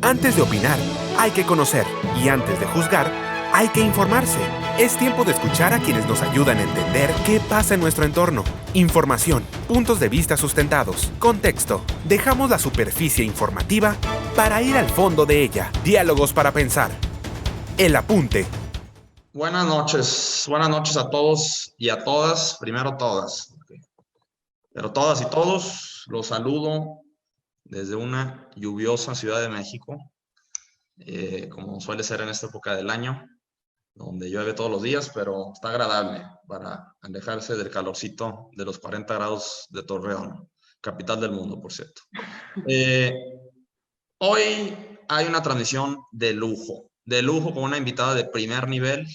Antes de opinar, hay que conocer. Y antes de juzgar, hay que informarse. Es tiempo de escuchar a quienes nos ayudan a entender qué pasa en nuestro entorno. Información, puntos de vista sustentados, contexto. Dejamos la superficie informativa para ir al fondo de ella. Diálogos para pensar. El apunte. Buenas noches a todos y a todas, primero todas, pero todas y todos los saludo desde una lluviosa Ciudad de México, como suele ser en esta época del año, donde llueve todos los días, pero está agradable para alejarse del calorcito de los 40 grados de Torreón, capital del mundo, por cierto. Hoy hay una transmisión de lujo con una invitada de primer nivel.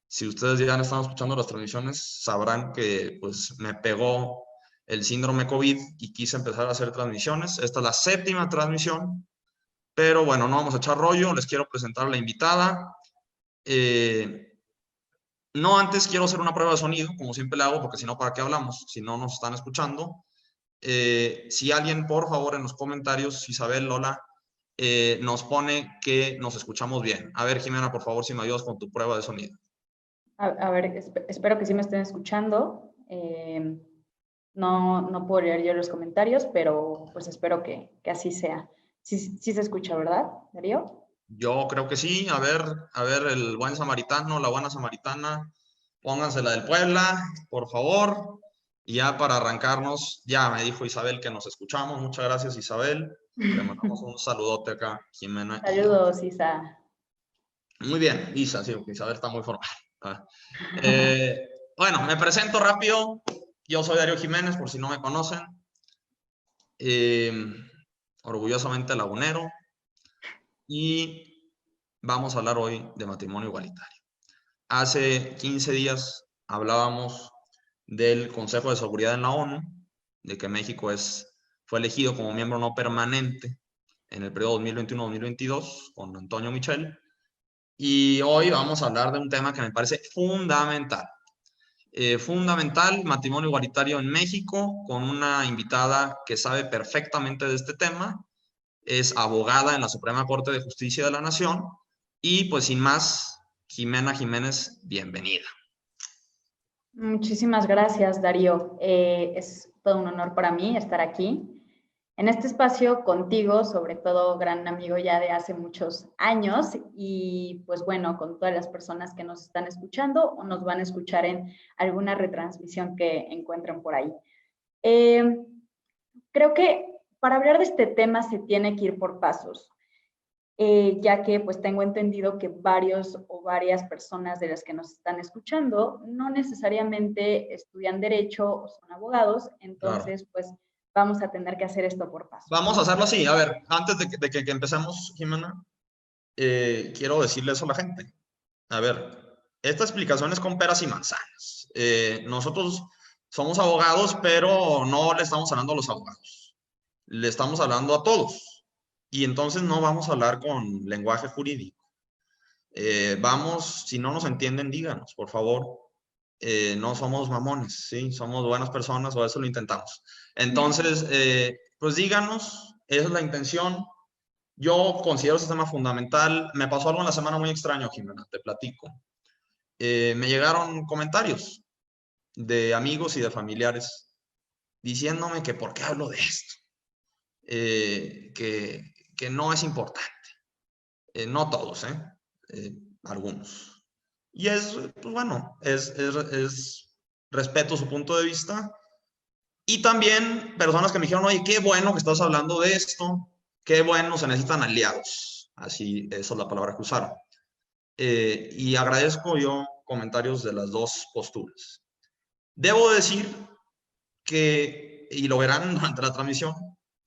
Si ustedes ya han estado escuchando las transmisiones, sabrán que pues me pegó el síndrome COVID y quise empezar a hacer transmisiones. Esta es la 7ª transmisión, pero bueno, no vamos a echar rollo. Les quiero presentar a la invitada. No antes quiero hacer una prueba de sonido, como siempre le hago, porque si no, ¿para qué hablamos? Si no nos están escuchando. Si alguien, por favor, en los comentarios, Isabel, Lola, nos pone que nos escuchamos bien. A ver, Jimena, por favor, si me ayudas con tu prueba de sonido. A ver, espero que sí me estén escuchando. No puedo leer yo los comentarios, pero pues espero que así sea. Sí se escucha, ¿verdad, Darío? Yo creo que sí. A ver, el buen samaritano, la buena samaritana, pónganse la del Puebla, por favor. Y ya para arrancarnos, ya me dijo Isabel que nos escuchamos. Muchas gracias, Isabel. Le mandamos un saludote acá, Jimena. Saludos, Isa. Muy bien, Isa, sí, porque Isabel está muy formal. Bueno, me presento rápido. Yo soy Darío Jiménez, por si no me conocen. Orgullosamente lagunero. Y vamos a hablar hoy de matrimonio igualitario. Hace 15 días hablábamos del Consejo de Seguridad en la ONU, de que México fue elegido como miembro no permanente en el periodo 2021-2022 con Antonio Michel. Y hoy vamos a hablar de un tema que me parece fundamental. Fundamental, matrimonio igualitario en México, con una invitada que sabe perfectamente de este tema. Es abogada en la Suprema Corte de Justicia de la Nación. Y pues sin más, Jimena Jiménez, bienvenida. Muchísimas gracias, Darío. Es todo un honor para mí estar aquí en este espacio contigo, sobre todo gran amigo ya de hace muchos años, y pues bueno, con todas las personas que nos están escuchando o nos van a escuchar en alguna retransmisión que encuentren por ahí. Creo que para hablar de este tema se tiene que ir por pasos. Ya que pues tengo entendido que varios o varias personas de las que nos están escuchando no necesariamente estudian derecho o son abogados, entonces claro, pues vamos a tener que hacer esto por pasos. Vamos a hacerlo así. A ver, antes de que empecemos, Jimena, quiero decirle eso a la gente. A ver, esta explicación es con peras y manzanas. Nosotros somos abogados, pero no le estamos hablando a los abogados. Le estamos hablando a todos. Y entonces no vamos a hablar con lenguaje jurídico. Si no nos entienden, díganos, por favor. No somos mamones, ¿sí? Somos buenas personas, o eso lo intentamos. Entonces, pues díganos, esa es la intención. Yo considero ese tema fundamental. Me pasó algo en la semana muy extraño, Jimena, te platico. Me llegaron comentarios de amigos y de familiares diciéndome que por qué hablo de esto, que no es importante. No todos, algunos. Y pues bueno, respeto su punto de vista. Y también personas que me dijeron, oye, qué bueno que estás hablando de esto, qué bueno, se necesitan aliados. Así, esa es la palabra que usaron. Y agradezco yo comentarios de las dos posturas. Debo decir que, y lo verán durante la transmisión,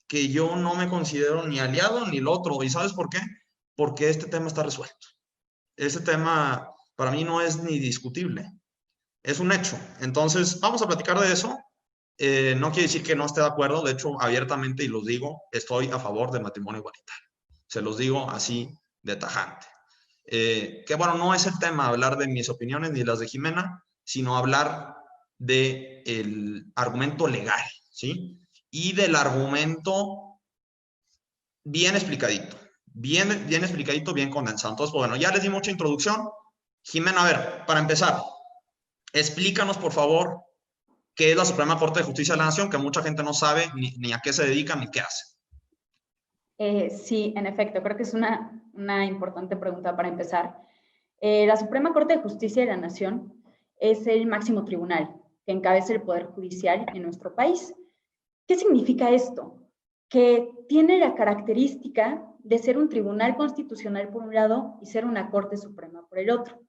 que yo no me considero ni aliado ni el otro. ¿Y sabes por qué? Porque este tema está resuelto. Este tema para mí no es ni discutible, es un hecho. Entonces, vamos a platicar de eso. No quiere decir que no esté de acuerdo, de hecho, abiertamente, y los digo, estoy a favor del matrimonio igualitario. Se los digo así de tajante. Que bueno, no es el tema hablar de mis opiniones ni las de Jimena, sino hablar del argumento legal, ¿sí? Y del argumento bien explicadito. bien explicadito, bien condensado. Entonces, pues bueno, ya les di mucha introducción. Jimena, a ver, para empezar, explícanos, por favor, qué es la Suprema Corte de Justicia de la Nación, que mucha gente no sabe ni a qué se dedica ni qué hace. Sí, en efecto, creo que es una importante pregunta para empezar. La Suprema Corte de Justicia de la Nación es el máximo tribunal que encabeza el Poder Judicial en nuestro país. ¿Qué significa esto? Que tiene la característica de ser un tribunal constitucional por un lado y ser una Corte Suprema por el otro.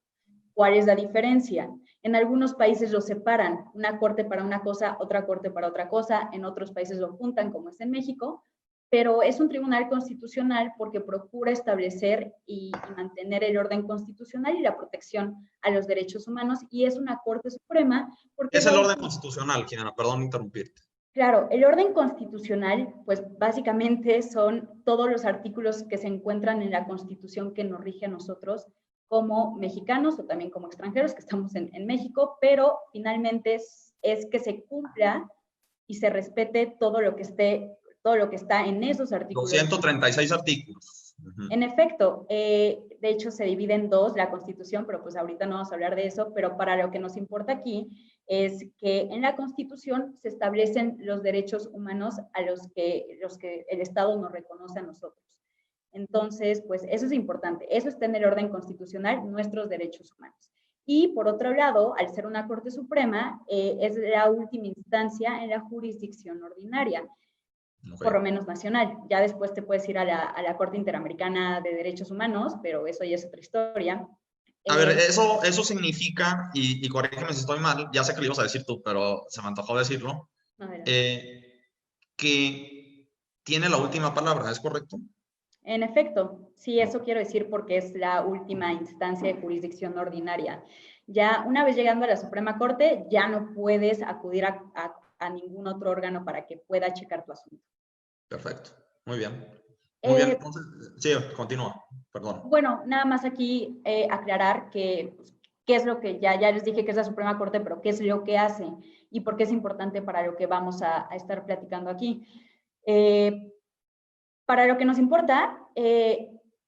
¿Cuál es la diferencia? En algunos países lo separan, una corte para una cosa, otra corte para otra cosa, en otros países lo juntan, como es en México, pero es un tribunal constitucional porque procura establecer y mantener el orden constitucional y la protección a los derechos humanos, y es una Corte Suprema porque... Es el orden constitucional, Jimena, perdón interrumpirte. Claro, el orden constitucional, pues básicamente son todos los artículos que se encuentran en la Constitución que nos rige a nosotros como mexicanos o también como extranjeros que estamos en México, pero finalmente es que se cumpla y se respete todo lo que está en esos artículos. 236 artículos. En efecto, de hecho se divide en dos la Constitución, pero pues ahorita no vamos a hablar de eso, pero para lo que nos importa aquí es que en la Constitución se establecen los derechos humanos a los que el Estado nos reconoce a nosotros. Entonces, pues eso es importante, eso está en el orden constitucional, nuestros derechos humanos. Y por otro lado, al ser una Corte Suprema, es la última instancia en la jurisdicción ordinaria. Okay. Por lo menos nacional. Ya después te puedes ir a la Corte Interamericana de Derechos Humanos, pero eso ya es otra historia. A ver, eso significa, y corrígeme si estoy mal, ya sé que lo ibas a decir tú, pero se me antojó decirlo, que tiene la última palabra, ¿es correcto? En efecto, sí, eso quiero decir porque es la última instancia de jurisdicción ordinaria. Ya una vez llegando a la Suprema Corte, ya no puedes acudir a ningún otro órgano para que pueda checar tu asunto. Perfecto, muy bien. Muy bien, entonces, sí, continúa, perdón. Bueno, nada más aquí aclarar que, qué es lo que, ya les dije que es la Suprema Corte, pero qué es lo que hace y por qué es importante para lo que vamos a estar platicando aquí. Para lo que nos importa,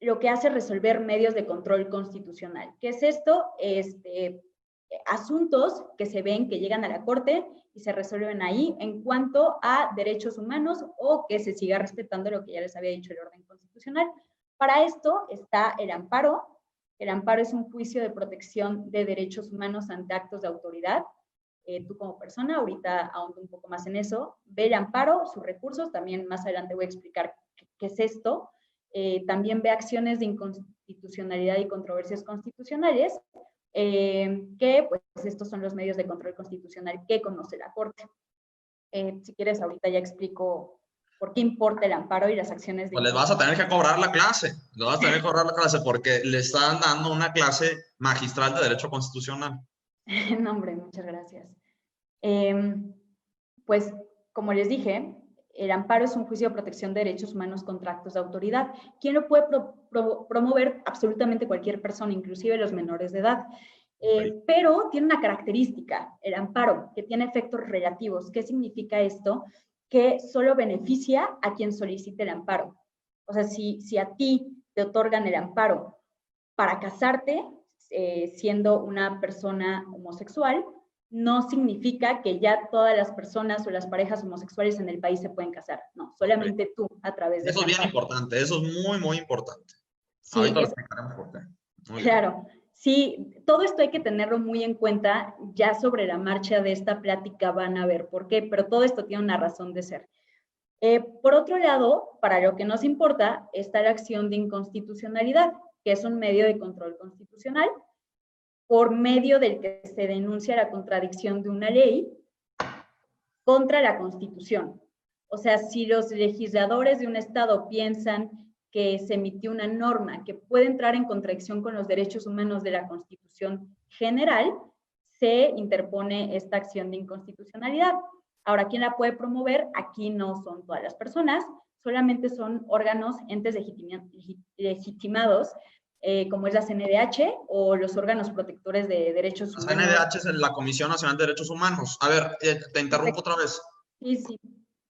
lo que hace es resolver medios de control constitucional. ¿Qué es esto? Asuntos que se ven que llegan a la Corte y se resuelven ahí en cuanto a derechos humanos o que se siga respetando lo que ya les había dicho el orden constitucional. Para esto está el amparo. El amparo es un juicio de protección de derechos humanos ante actos de autoridad. Tú como persona, ahorita ahondo un poco más en eso, ve el amparo, sus recursos, también más adelante voy a explicar qué es esto. También ve acciones de inconstitucionalidad y controversias constitucionales, que pues estos son los medios de control constitucional que conoce la Corte. Si quieres, ahorita ya explico por qué importa el amparo y las acciones de... Pues les vas a tener que cobrar la clase, porque le están dando una clase magistral de Derecho Constitucional. No, hombre, muchas gracias. Pues, como les dije, el amparo es un juicio de protección de derechos humanos contra actos de autoridad. ¿Quién lo puede promover? Absolutamente cualquier persona, inclusive los menores de edad. Pero tiene una característica, el amparo, que tiene efectos relativos. ¿Qué significa esto? Que solo beneficia a quien solicite el amparo. O sea, si a ti te otorgan el amparo para casarte, siendo una persona homosexual, no significa que ya todas las personas o las parejas homosexuales en el país se pueden casar. No, solamente tú a través de... Eso es bien importante, eso es muy, muy importante. Sí, ahorita lo explicaremos por qué. Claro, sí, todo esto hay que tenerlo muy en cuenta. Ya sobre la marcha de esta plática van a ver por qué, pero todo esto tiene una razón de ser. Por otro lado, para lo que nos importa, está la acción de inconstitucionalidad, que es un medio de control constitucional por medio del que se denuncia la contradicción de una ley contra la Constitución. O sea, si los legisladores de un estado piensan que se emitió una norma que puede entrar en contradicción con los derechos humanos de la Constitución general, se interpone esta acción de inconstitucionalidad. Ahora, ¿quién la puede promover? Aquí no son todas las personas, solamente son órganos, entes legitimados, como es la CNDH o los órganos protectores de derechos humanos. La CNDH es la Comisión Nacional de Derechos Humanos. A ver, te interrumpo otra vez. Sí.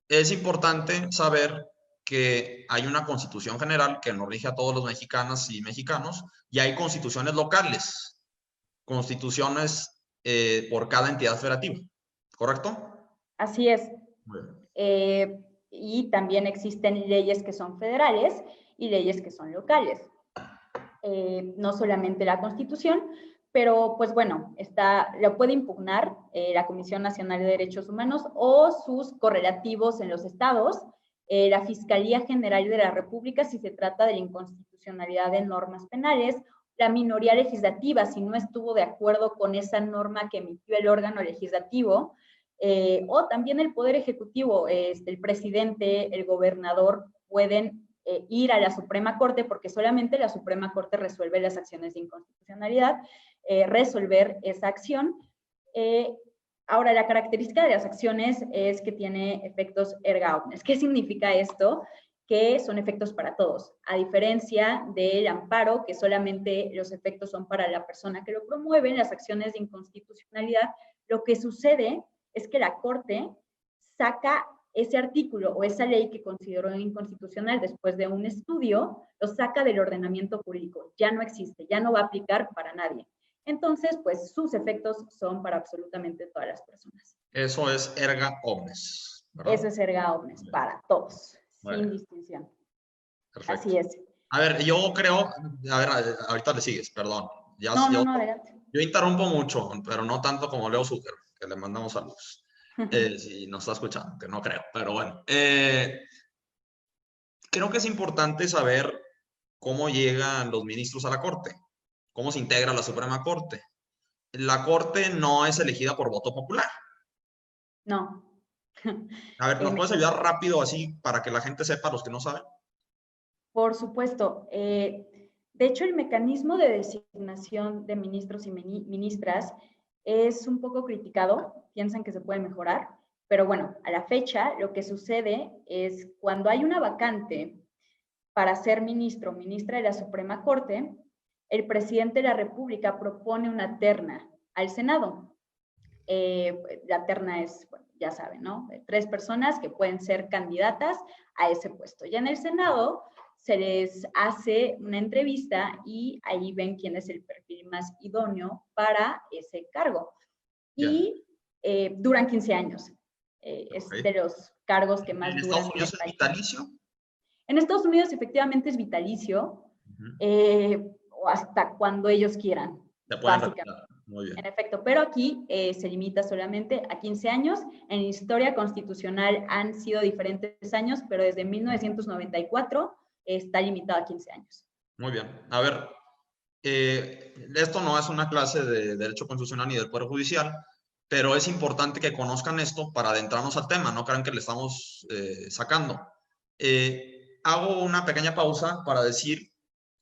Es importante saber que hay una constitución general que nos rige a todos los mexicanas y mexicanos, y hay constituciones locales, constituciones por cada entidad federativa, ¿correcto? Así es. Muy bien. Y también existen leyes que son federales y leyes que son locales. No solamente la Constitución, pero pues bueno, lo puede impugnar la Comisión Nacional de Derechos Humanos o sus correlativos en los estados, la Fiscalía General de la República si se trata de la inconstitucionalidad de normas penales, la minoría legislativa si no estuvo de acuerdo con esa norma que emitió el órgano legislativo, o también el Poder Ejecutivo, el presidente, el gobernador pueden ir a la Suprema Corte, porque solamente la Suprema Corte resuelve las acciones de inconstitucionalidad, resolver esa acción. Ahora, la característica de las acciones es que tiene efectos erga omnes. ¿Qué significa esto? Que son efectos para todos, a diferencia del amparo, que solamente los efectos son para la persona que lo promueve. En las acciones de inconstitucionalidad, lo que sucede es que la Corte saca ese artículo o esa ley que consideró inconstitucional después de un estudio, lo saca del ordenamiento jurídico, ya no existe, ya no va a aplicar para nadie. Entonces, pues sus efectos son para absolutamente todas las personas. Eso es erga omnes, ¿verdad? Eso es erga omnes, para todos, sin distinción. Perfecto. Así es. A ver, yo creo, a ver, ahorita le sigues, perdón. No, adelante. Yo interrumpo mucho, pero no tanto como Leo Zucker, que le mandamos saludos. Si nos está escuchando, que no creo, pero bueno. Creo que es importante saber cómo llegan los ministros a la Corte, cómo se integra la Suprema Corte. La Corte no es elegida por voto popular. No. A ver, ¿nos puedes ayudar rápido así para que la gente sepa, los que no saben? Por supuesto. De hecho, el mecanismo de designación de ministros y ministras es un poco criticado, piensan que se puede mejorar, pero bueno, a la fecha lo que sucede es cuando hay una vacante para ser ministro o ministra de la Suprema Corte, el presidente de la República propone una terna al Senado. La terna es, bueno, ya saben, ¿no? 3 personas que pueden ser candidatas a ese puesto. Ya en el Senado se les hace una entrevista y ahí ven quién es el perfil más idóneo para ese cargo. Y duran 15 años. Es de los cargos que más duran. ¿En Estados Unidos es vitalicio? En Estados Unidos efectivamente es vitalicio, o hasta cuando ellos quieran. Básicamente. Muy bien. En efecto, pero aquí se limita solamente a 15 años. En la historia constitucional han sido diferentes años, pero desde 1994 está limitado a 15 años. Muy bien. A ver, esto no es una clase de Derecho Constitucional ni del Poder Judicial, pero es importante que conozcan esto para adentrarnos al tema, no crean que le estamos sacando. Hago una pequeña pausa para decir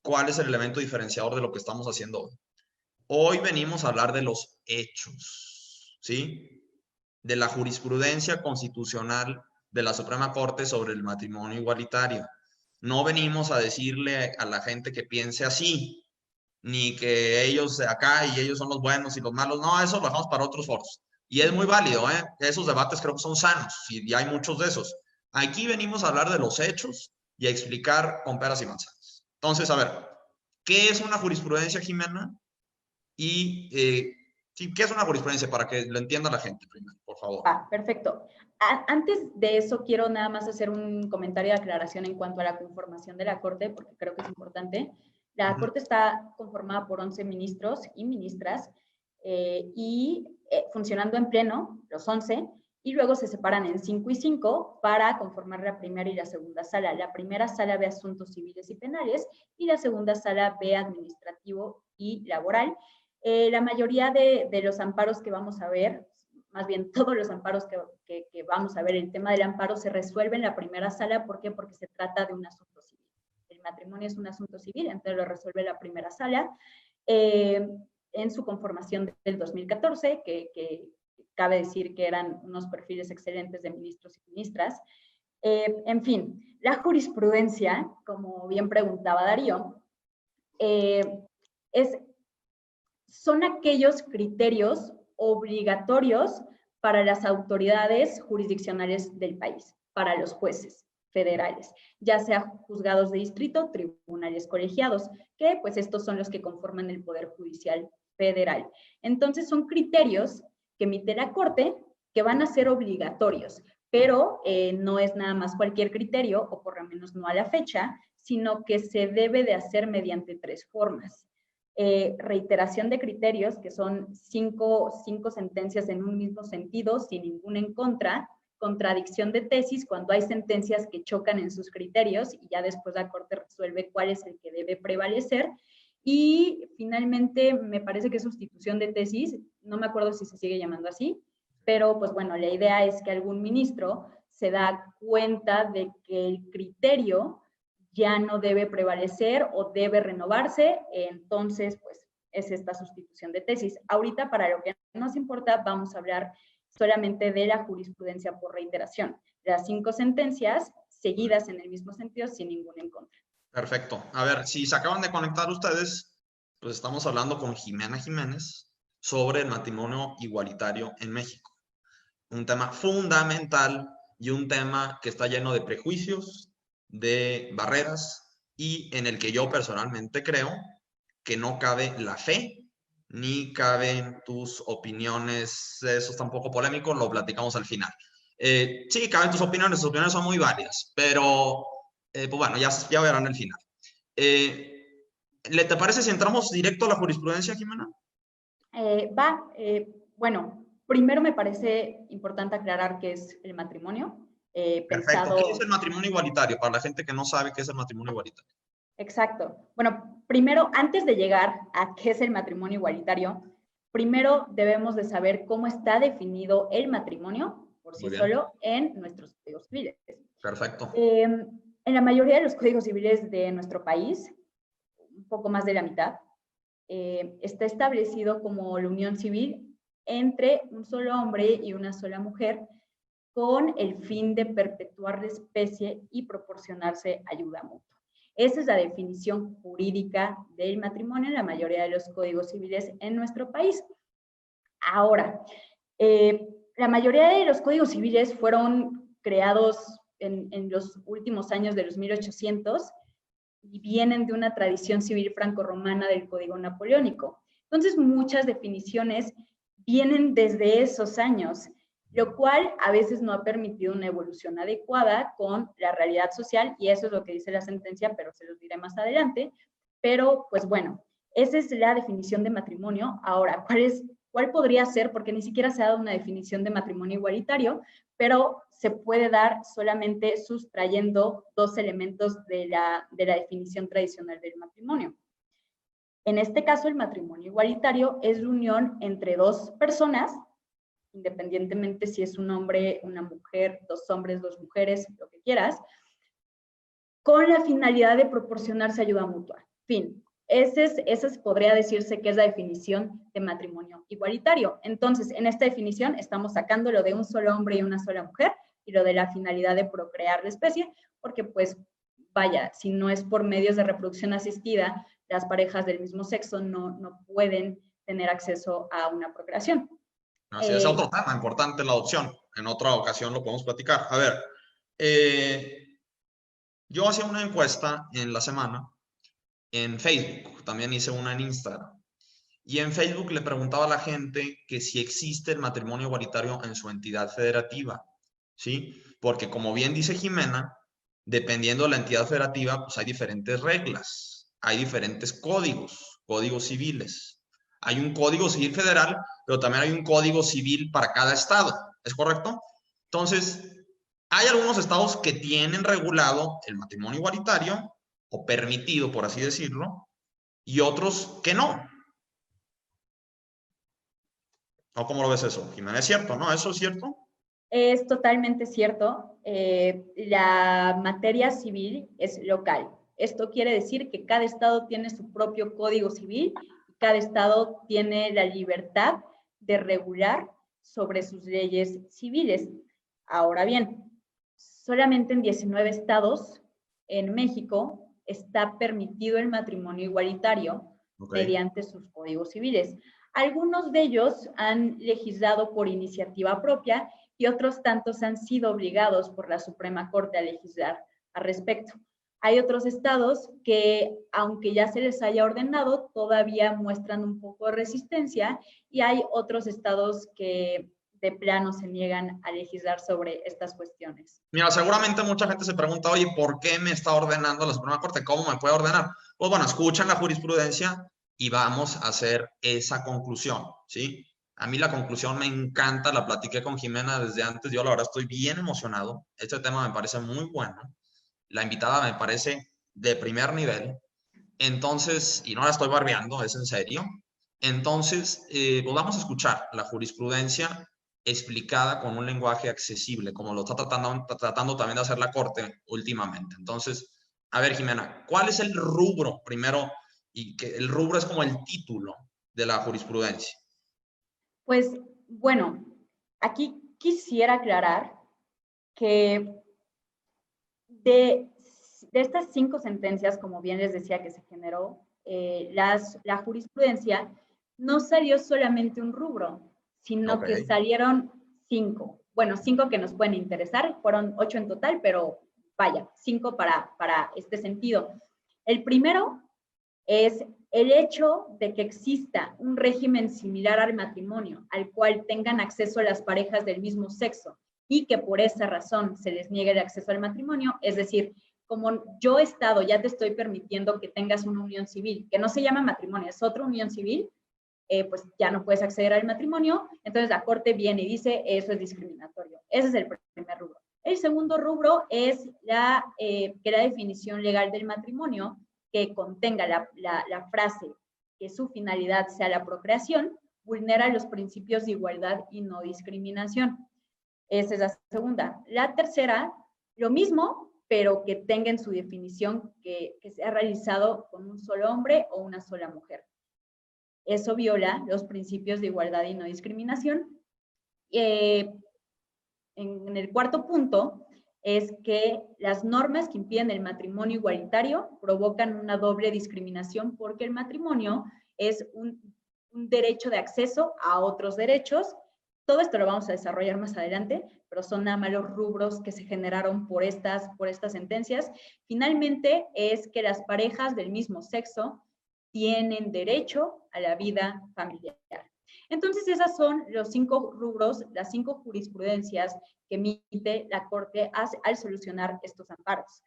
cuál es el elemento diferenciador de lo que estamos haciendo hoy. Hoy venimos a hablar de los hechos, ¿sí? De la jurisprudencia constitucional de la Suprema Corte sobre el matrimonio igualitario. No venimos a decirle a la gente que piense así, ni que ellos de acá y ellos son los buenos y los malos. No, eso lo dejamos para otros foros. Y es muy válido, ¿eh? Esos debates creo que son sanos y hay muchos de esos. Aquí venimos a hablar de los hechos y a explicar con peras y manzanas. Entonces, a ver, ¿qué es una jurisprudencia, Jimena? Y ¿qué es una jurisprudencia? Para que lo entienda la gente primero, por favor. Perfecto. Antes de eso, quiero nada más hacer un comentario de aclaración en cuanto a la conformación de la Corte, porque creo que es importante. La Corte está conformada por 11 ministros y ministras y funcionando en pleno, los 11, y luego se separan en 5 y 5 para conformar la primera y la segunda sala. La primera sala ve asuntos civiles y penales y la segunda sala ve administrativo y laboral. La mayoría de los amparos que vamos a ver, más bien todos los amparos que vamos a ver, el tema del amparo se resuelve en la primera sala. ¿Por qué? Porque se trata de un asunto civil. El matrimonio es un asunto civil, entonces lo resuelve la primera sala. En su conformación del 2014, que cabe decir que eran unos perfiles excelentes de ministros y ministras. En fin, la jurisprudencia, como bien preguntaba Darío, son aquellos criterios obligatorios para las autoridades jurisdiccionales del país, para los jueces. federales, ya sea juzgados de distrito, tribunales colegiados, que pues estos son los que conforman el Poder Judicial Federal. Entonces son criterios que emite la Corte que van a ser obligatorios, pero no es nada más cualquier criterio, o por lo menos no a la fecha, sino que se debe de hacer mediante 3 formas. Reiteración de criterios, que son cinco sentencias en un mismo sentido, sin ninguna en contra. Contradicción de tesis, cuando hay sentencias que chocan en sus criterios y ya después la Corte resuelve cuál es el que debe prevalecer. Y finalmente, me parece que sustitución de tesis, no me acuerdo si se sigue llamando así, pero pues bueno, la idea es que algún ministro se da cuenta de que el criterio ya no debe prevalecer o debe renovarse, entonces pues es esta sustitución de tesis. Ahorita, para lo que nos importa, vamos a hablar solamente de la jurisprudencia por reiteración, las 5 sentencias seguidas en el mismo sentido sin ninguna en contra. Perfecto. A ver, si se acaban de conectar ustedes, pues estamos hablando con Jimena Jiménez sobre el matrimonio igualitario en México. Un tema fundamental y un tema que está lleno de prejuicios, de barreras, y en el que yo personalmente creo que no cabe la fe, ni caben tus opiniones. Eso está un poco polémico, lo platicamos al final. Sí, caben tus opiniones son muy válidas, pero pues bueno, ya verán el final. ¿Te parece si entramos directo a la jurisprudencia, Jimena? Bueno, primero me parece importante aclarar qué es el matrimonio. Perfecto. ¿Qué es el matrimonio igualitario? Para la gente que no sabe qué es el matrimonio igualitario. Exacto. Bueno, primero, antes de llegar a qué es el matrimonio igualitario, primero debemos de saber cómo está definido el matrimonio por sí solo en nuestros códigos civiles. Perfecto. En la mayoría de los códigos civiles de nuestro país, un poco más de la mitad, está establecido como la unión civil entre un solo hombre y una sola mujer, con el fin de perpetuar la especie y proporcionarse ayuda mutua. Esa es la definición jurídica del matrimonio en la mayoría de los códigos civiles en nuestro país. Ahora, la mayoría de los códigos civiles fueron creados en los últimos años de los 1800 y vienen de una tradición civil franco-romana del Código Napoleónico. Entonces, muchas definiciones vienen desde esos años, lo cual a veces no ha permitido una evolución adecuada con la realidad social, y eso es lo que dice la sentencia, pero se los diré más adelante. Pero, pues bueno, esa es la definición de matrimonio. Ahora, ¿cuál podría ser? Porque ni siquiera se ha dado una definición de matrimonio igualitario, pero se puede dar solamente sustrayendo 2 elementos de la definición tradicional del matrimonio. En este caso, el matrimonio igualitario es la unión entre 2 personas, independientemente si es un hombre, una mujer, 2 hombres, 2 mujeres, lo que quieras, con la finalidad de proporcionarse ayuda mutua. Fin. Esa podría decirse que es la definición de matrimonio igualitario. Entonces, en esta definición estamos sacando lo de un solo hombre y una sola mujer y lo de la finalidad de procrear la especie, porque pues, vaya, si no es por medios de reproducción asistida, las parejas del mismo sexo no pueden tener acceso a una procreación. Así es otro tema importante, la adopción. En otra ocasión lo podemos platicar. A ver, yo hacía una encuesta en la semana en Facebook, también hice una en Instagram. Y en Facebook le preguntaba a la gente que si existe el matrimonio igualitario en su entidad federativa, ¿sí? Porque como bien dice Jimena, dependiendo de la entidad federativa, pues hay diferentes reglas, hay diferentes códigos civiles. Hay un código civil federal, pero también hay un código civil para cada estado, ¿es correcto? Entonces, hay algunos estados que tienen regulado el matrimonio igualitario, o permitido, por así decirlo, y otros que no. ¿No? ¿Cómo lo ves eso, Jimena? ¿Es cierto, no? ¿Eso es cierto? Es totalmente cierto. La materia civil es local. Esto quiere decir que cada estado tiene su propio código civil y cada estado tiene la libertad de regular sobre sus leyes civiles. Ahora bien, solamente en 19 estados en México está permitido el matrimonio igualitario mediante sus códigos civiles. Algunos de ellos han legislado por iniciativa propia y otros tantos han sido obligados por la Suprema Corte a legislar al respecto. Hay otros estados que, aunque ya se les haya ordenado, todavía muestran un poco de resistencia, y hay otros estados que de plano se niegan a legislar sobre estas cuestiones. Mira, seguramente mucha gente se pregunta, oye, ¿por qué me está ordenando la Suprema Corte? ¿Cómo me puede ordenar? Pues bueno, escuchan la jurisprudencia y vamos a hacer esa conclusión, ¿sí? A mí la conclusión me encanta, la platiqué con Jimena desde antes, yo la verdad estoy bien emocionado, este tema me parece muy bueno, la invitada me parece de primer nivel, entonces, y no la estoy barbeando, es en serio, entonces, pues vamos a escuchar la jurisprudencia explicada con un lenguaje accesible, como lo está tratando también de hacer la Corte últimamente. Entonces, a ver, Jimena, ¿cuál es el rubro primero? Y que el rubro es como el título de la jurisprudencia. Pues, bueno, aquí quisiera aclarar que de estas 5 sentencias, como bien les decía, que se generó, la jurisprudencia no salió solamente un rubro, sino que salieron 5. Bueno, 5 que nos pueden interesar, fueron 8 en total, pero vaya, 5 para este sentido. El primero es el hecho de que exista un régimen similar al matrimonio, al cual tengan acceso las parejas del mismo sexo, y que por esa razón se les niegue el acceso al matrimonio. Es decir, como yo Estado ya te estoy permitiendo que tengas una unión civil, que no se llama matrimonio, es otra unión civil, pues ya no puedes acceder al matrimonio. Entonces la Corte viene y dice, eso es discriminatorio. Ese es el primer rubro. El segundo rubro es que la definición legal del matrimonio, que contenga la frase que su finalidad sea la procreación, vulnera los principios de igualdad y no discriminación. Esa es la segunda. La tercera, lo mismo, pero que tenga en su definición que sea realizado con un solo hombre o una sola mujer. Eso viola los principios de igualdad y no discriminación. En el cuarto punto es que las normas que impiden el matrimonio igualitario provocan una doble discriminación, porque el matrimonio es un derecho de acceso a otros derechos. Todo esto lo vamos a desarrollar más adelante, pero son nada más los rubros que se generaron por estas sentencias. Finalmente, es que las parejas del mismo sexo tienen derecho a la vida familiar. Entonces, esas son los 5 rubros, las 5 jurisprudencias que emite la Corte al solucionar estos amparos.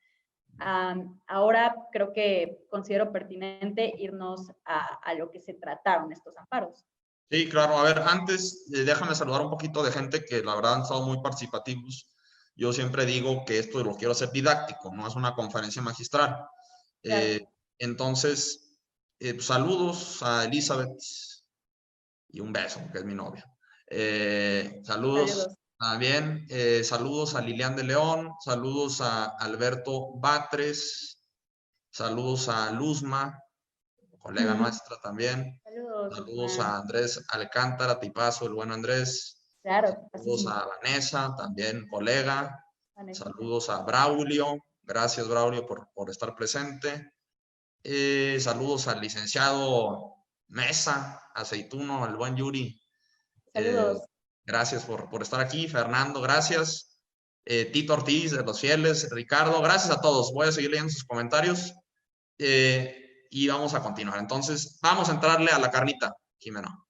Ahora creo que considero pertinente irnos a lo que se trataron estos amparos. Sí, claro. A ver, antes déjame saludar un poquito de gente que la verdad han estado muy participativos. Yo siempre digo que esto lo quiero hacer didáctico, no es una conferencia magistral. Claro. Entonces, saludos a Elizabeth y un beso, que es mi novia. Saludos también, saludos a Lilian de León, saludos a Alberto Batres, saludos a Luzma, colega nuestra también. Saludos a Andrés Alcántara, tipazo, el buen Andrés. Claro. Saludos a Vanessa, también colega. Vanessa. Saludos a Braulio. Gracias, Braulio, por estar presente. Saludos al licenciado Mesa, Aceituno, el buen Yuri. Saludos. Gracias por estar aquí. Fernando, gracias. Tito Ortiz, de los fieles. Ricardo, gracias a todos. Voy a seguir leyendo sus comentarios. Y vamos a continuar. Entonces, vamos a entrarle a la carnita, Jimena.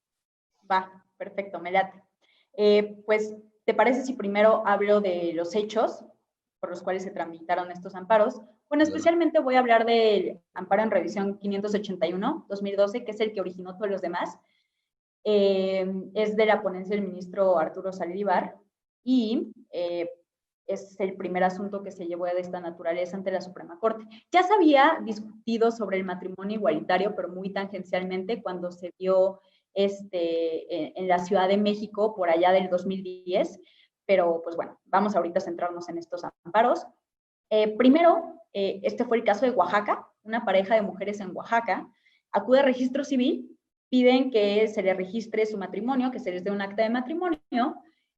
Va, perfecto, me late. Pues, ¿te parece si primero hablo de los hechos por los cuales se tramitaron estos amparos? Bueno, especialmente voy a hablar del amparo en revisión 581-2012, que es el que originó todos los demás. Es de la ponencia del ministro Arturo Saldívar, y es el primer asunto que se llevó de esta naturaleza ante la Suprema Corte. Ya se había discutido sobre el matrimonio igualitario, pero muy tangencialmente, cuando se dio en la Ciudad de México por allá del 2010, pero pues bueno, vamos ahorita a centrarnos en estos amparos. Primero, este fue el caso de Oaxaca. Una pareja de mujeres en Oaxaca acude al registro civil, piden que se les registre su matrimonio, que se les dé un acta de matrimonio.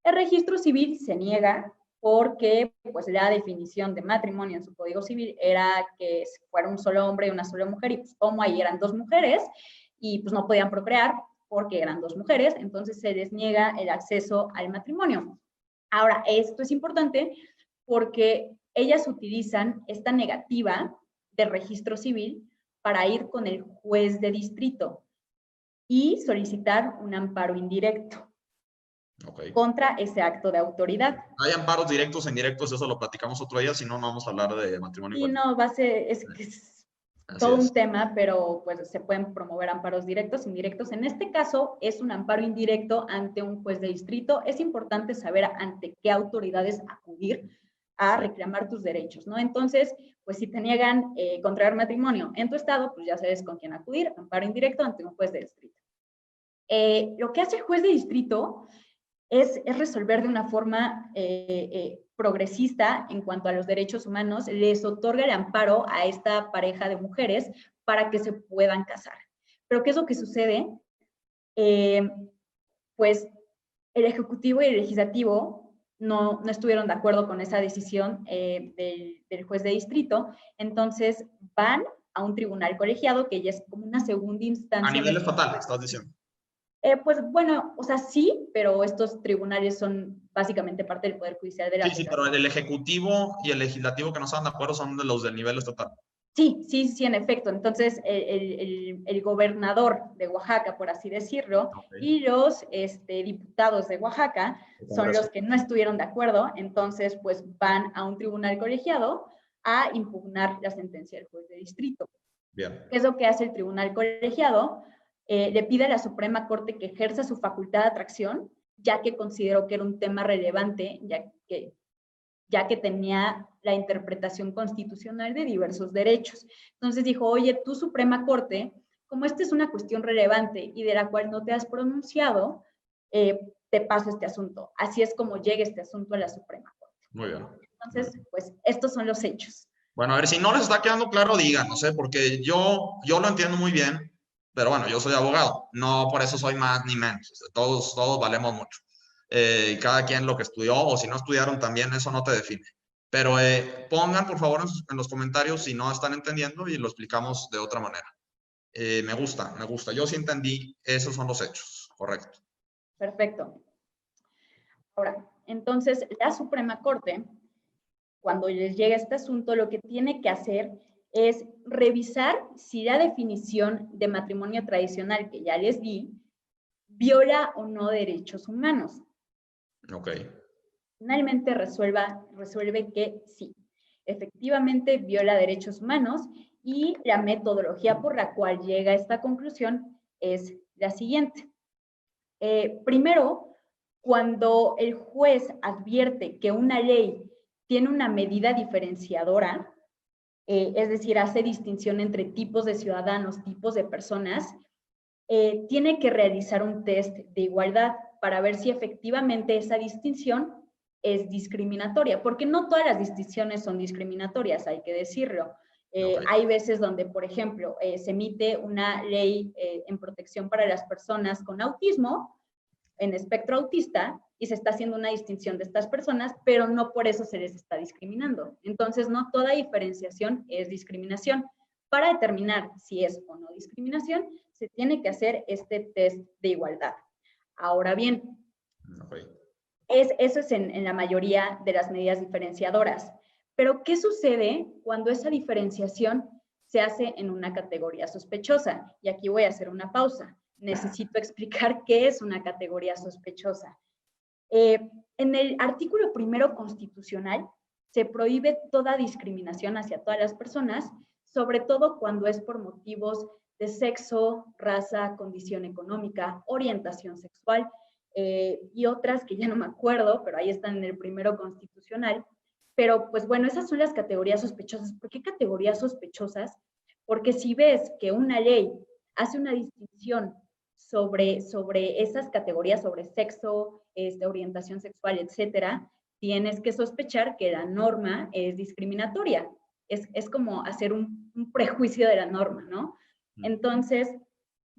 El registro civil se niega, porque pues la definición de matrimonio en su Código Civil era que fuera un solo hombre y una sola mujer, y pues como ahí eran 2 mujeres, y pues no podían procrear porque eran 2 mujeres, entonces se les niega el acceso al matrimonio. Ahora, esto es importante porque ellas utilizan esta negativa de registro civil para ir con el juez de distrito y solicitar un amparo indirecto contra ese acto de autoridad. Hay amparos directos e indirectos, eso lo platicamos otro día, si no, no vamos a hablar de matrimonio Sí, igualitario. no, va a ser, es que es todo un tema, pero pues se pueden promover amparos directos, indirectos. En este caso es un amparo indirecto ante un juez de distrito. Es importante saber ante qué autoridades acudir a reclamar tus derechos, ¿no? Entonces, pues si te niegan contraer matrimonio en tu estado, pues ya sabes con quién acudir, amparo indirecto ante un juez de distrito. Lo que hace el juez de distrito es resolver de una forma progresista en cuanto a los derechos humanos, les otorga el amparo a esta pareja de mujeres para que se puedan casar. Pero ¿qué es lo que sucede? Pues el Ejecutivo y el Legislativo no estuvieron de acuerdo con esa decisión del juez de distrito, entonces van a un tribunal colegiado que ya es como una segunda instancia. A nivel estatal, estás diciendo. Pues bueno, o sea, sí, pero estos tribunales son básicamente parte del Poder Judicial de la Sí, pero el Ejecutivo y el Legislativo que no están de acuerdo son de los del nivel estatal. Sí, en efecto. Entonces, el gobernador de Oaxaca, por así decirlo, y los diputados de Oaxaca son los que no estuvieron de acuerdo. Entonces, pues van a un tribunal colegiado a impugnar la sentencia del juez de distrito. Bien. ¿Qué es lo que hace el tribunal colegiado? Le pide a la Suprema Corte que ejerza su facultad de atracción, ya que consideró que era un tema relevante, ya que tenía la interpretación constitucional de diversos derechos. Entonces dijo, oye, tú Suprema Corte, como esta es una cuestión relevante y de la cual no te has pronunciado, te paso este asunto. Así es como llega este asunto a la Suprema Corte. Muy bien. Entonces, pues, estos son los hechos. Bueno, a ver, si no les está quedando claro, digan, no sé, porque yo lo entiendo muy bien, pero bueno, yo soy abogado, no por eso soy más ni menos, o sea, todos valemos mucho. Y cada quien lo que estudió, o si no estudiaron también, eso no te define. Pero pongan, por favor, en los comentarios si no están entendiendo y lo explicamos de otra manera. Me gusta. Yo sí entendí, esos son los hechos, correcto. Perfecto. Ahora, entonces, la Suprema Corte, cuando les llega este asunto, lo que tiene que hacer es revisar si la definición de matrimonio tradicional que ya les di viola o no derechos humanos. Ok. Finalmente resuelve que sí, efectivamente viola derechos humanos y la metodología por la cual llega a esta conclusión es la siguiente. Primero, cuando el juez advierte que una ley tiene una medida diferenciadora, es decir, hace distinción entre tipos de ciudadanos, tipos de personas, tiene que realizar un test de igualdad para ver si efectivamente esa distinción es discriminatoria, porque no todas las distinciones son discriminatorias, hay que decirlo. Hay veces donde, por ejemplo, se emite una ley en protección para las personas con autismo, en espectro autista, y se está haciendo una distinción de estas personas, pero no por eso se les está discriminando. Entonces, no toda diferenciación es discriminación. Para determinar si es o no discriminación, se tiene que hacer este test de igualdad. Ahora bien, eso es en la mayoría de las medidas diferenciadoras. Pero, ¿qué sucede cuando esa diferenciación se hace en una categoría sospechosa? Y aquí voy a hacer una pausa. Necesito explicar qué es una categoría sospechosa. En el artículo 1 constitucional se prohíbe toda discriminación hacia todas las personas, sobre todo cuando es por motivos de sexo, raza, condición económica, orientación sexual y otras que ya no me acuerdo, pero ahí están en el 1 constitucional. Pero pues bueno, esas son las categorías sospechosas. ¿Por qué categorías sospechosas? Porque si ves que una ley hace una distinción sobre esas categorías, sobre sexo, orientación sexual, etcétera, tienes que sospechar que la norma es discriminatoria. Es como hacer un prejuicio de la norma, ¿no? Entonces,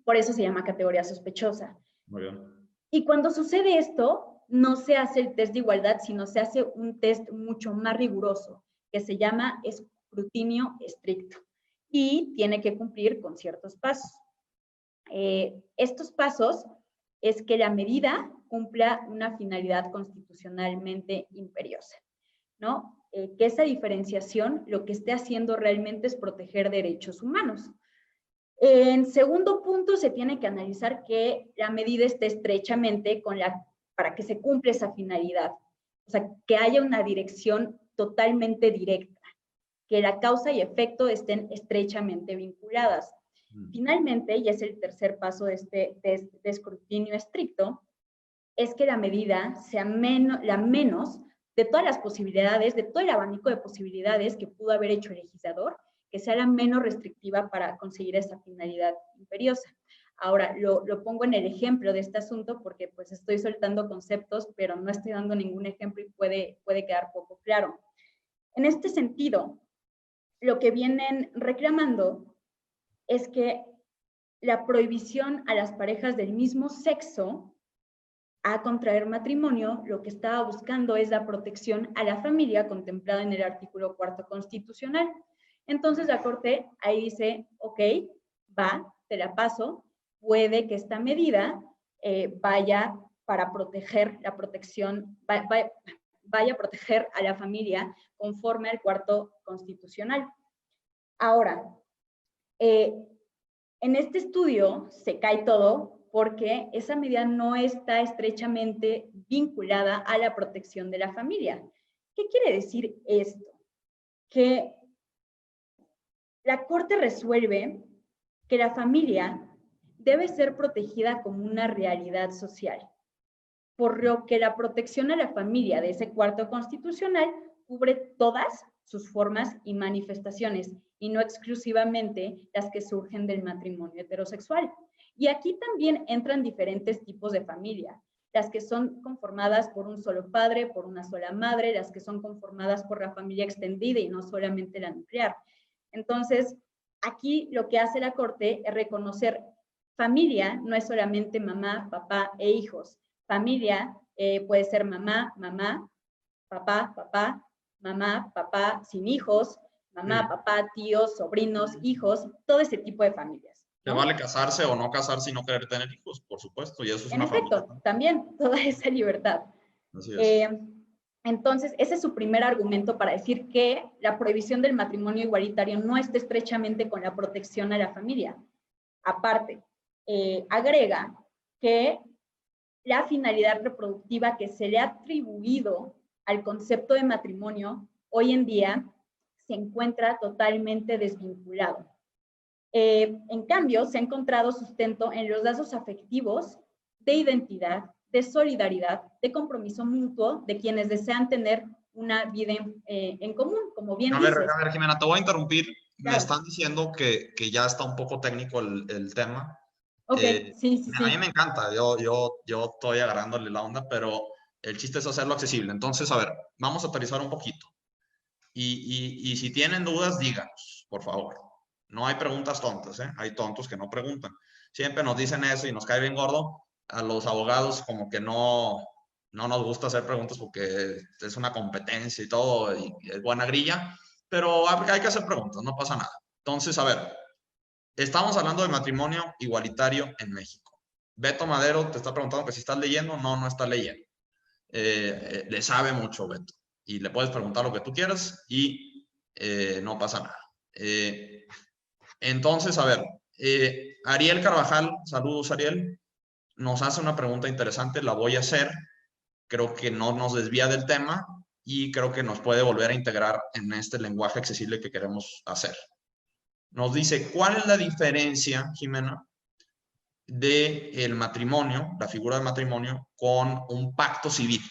por eso se llama categoría sospechosa. Muy bien. Y cuando sucede esto, no se hace el test de igualdad, sino se hace un test mucho más riguroso, que se llama escrutinio estricto, y tiene que cumplir con ciertos pasos. Estos pasos es que la medida cumpla una finalidad constitucionalmente imperiosa, ¿no? Que esa diferenciación lo que esté haciendo realmente es proteger derechos humanos. En segundo punto, se tiene que analizar que la medida esté estrechamente para que se cumpla esa finalidad. O sea, que haya una dirección totalmente directa, que la causa y efecto estén estrechamente vinculadas. Finalmente, y es el tercer paso de este escrutinio estricto, es que la medida sea la menos de todas las posibilidades, de todo el abanico de posibilidades que pudo haber hecho el legislador, que sea la menos restrictiva para conseguir esa finalidad imperiosa. Ahora, lo pongo en el ejemplo de este asunto porque pues estoy soltando conceptos, pero no estoy dando ningún ejemplo y puede quedar poco claro. En este sentido, lo que vienen reclamando es que la prohibición a las parejas del mismo sexo a contraer matrimonio, lo que estaba buscando es la protección a la familia contemplada en el artículo 4º constitucional. Entonces la Corte ahí dice, ok, va, te la paso, puede que esta medida vaya para proteger la protección, vaya a proteger a la familia conforme al 4º constitucional. Ahora, en este estudio se cae todo porque esa medida no está estrechamente vinculada a la protección de la familia. ¿Qué quiere decir esto? Que la Corte resuelve que la familia debe ser protegida como una realidad social, por lo que la protección a la familia de ese 4º constitucional cubre todas sus formas y manifestaciones, y no exclusivamente las que surgen del matrimonio heterosexual. Y aquí también entran diferentes tipos de familia, las que son conformadas por un solo padre, por una sola madre, las que son conformadas por la familia extendida y no solamente la nuclear. Entonces, aquí lo que hace la Corte es reconocer familia no es solamente mamá, papá e hijos. Familia puede ser mamá, mamá, papá, papá, mamá, papá sin hijos, mamá, papá, tíos, sobrinos, hijos, todo ese tipo de familias, ¿no? ¿no? Vale casarse o no casarse y no querer tener hijos, por supuesto, y eso es En una efecto, familia. también toda esa libertad. Así es. Entonces, ese es su primer argumento para decir que la prohibición del matrimonio igualitario no está estrechamente con la protección a la familia. Aparte, agrega que la finalidad reproductiva que se le ha atribuido al concepto de matrimonio hoy en día se encuentra totalmente desvinculado. En cambio, se ha encontrado sustento en los lazos afectivos de identidad, de solidaridad, de compromiso mutuo de quienes desean tener una vida en común, como bien dices. A ver, Jimena, te voy a interrumpir. Claro. Me están diciendo que ya está un poco técnico el tema. Ok, sí. A mí me encanta, yo estoy agarrándole la onda, pero el chiste es hacerlo accesible. Entonces, a ver, vamos a aterrizar un poquito. Y si tienen dudas, díganos, por favor. No hay preguntas tontas, ¿eh? Hay tontos que no preguntan. Siempre nos dicen eso y nos cae bien gordo. A los abogados como que no nos gusta hacer preguntas porque es una competencia y todo, y es buena grilla, pero hay que hacer preguntas, no pasa nada. Entonces, a ver, estamos hablando de matrimonio igualitario en México. Beto Madero te está preguntando que si estás leyendo. No está leyendo. Le sabe mucho Beto. Y le puedes preguntar lo que tú quieras y no pasa nada. Entonces, a ver, Ariel Carvajal, saludos Ariel, nos hace una pregunta interesante, la voy a hacer. Creo que no nos desvía del tema y creo que nos puede volver a integrar en este lenguaje accesible que queremos hacer. Nos dice, ¿cuál es la diferencia, Jimena, del matrimonio, la figura del matrimonio, con un pacto civil?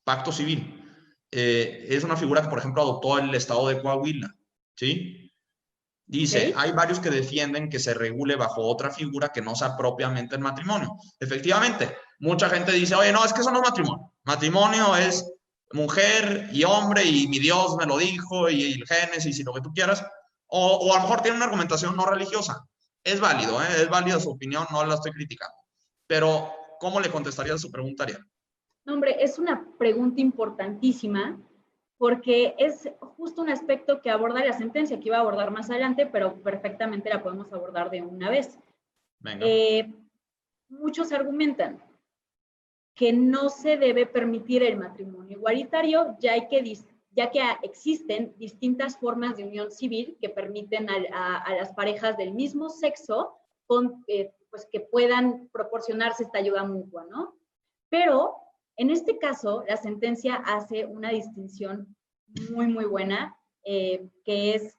Pacto civil. Es una figura que, por ejemplo, adoptó el estado de Coahuila, ¿sí? Dice, hay varios que defienden que se regule bajo otra figura que no sea propiamente el matrimonio. Efectivamente, mucha gente dice, oye, no, es que eso no es matrimonio. Matrimonio es mujer y hombre y mi Dios me lo dijo y el Génesis y lo que tú quieras. O a lo mejor tiene una argumentación no religiosa. Es válido, ¿eh? Es válida su opinión, no la estoy criticando. Pero, ¿cómo le contestaría a su pregunta, Ariel? No, hombre, es una pregunta importantísima porque es justo un aspecto que aborda la sentencia, que iba a abordar más adelante, pero perfectamente la podemos abordar de una vez. Venga. Muchos argumentan, que no se debe permitir el matrimonio igualitario, ya que existen distintas formas de unión civil que permiten a las parejas del mismo sexo pues que puedan proporcionarse esta ayuda mutua, ¿no? Pero en este caso, la sentencia hace una distinción muy, muy buena, que es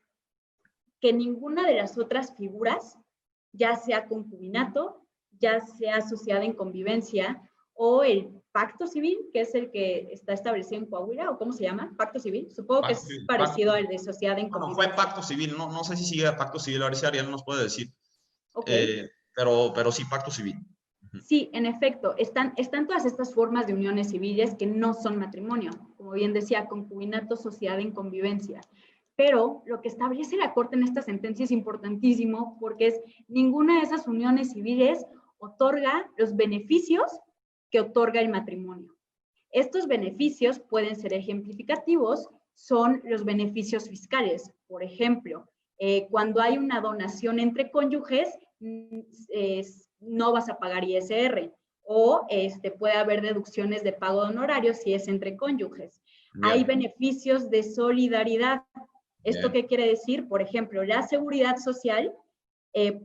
que ninguna de las otras figuras, ya sea concubinato, ya sea sociedad en convivencia, o el pacto civil, que es el que está establecido en Coahuila, o ¿cómo se llama? Pacto civil. Supongo que es parecido al de sociedad en convivencia. Bueno, fue pacto civil, no sé si sigue pacto civil, a ver si Ariel nos puede decir. Okay. Pero sí, pacto civil. Sí, en efecto, están todas estas formas de uniones civiles que no son matrimonio, como bien decía, concubinato, sociedad en convivencia. Pero lo que establece la Corte en esta sentencia es importantísimo porque es ninguna de esas uniones civiles otorga los beneficios que otorga el matrimonio. Estos beneficios pueden ser ejemplificativos, son los beneficios fiscales. Por ejemplo, cuando hay una donación entre cónyuges, no vas a pagar ISR, o puede haber deducciones de pago de honorarios si es entre cónyuges. Bien. Hay beneficios de solidaridad. ¿Esto qué quiere decir? Por ejemplo, la seguridad social,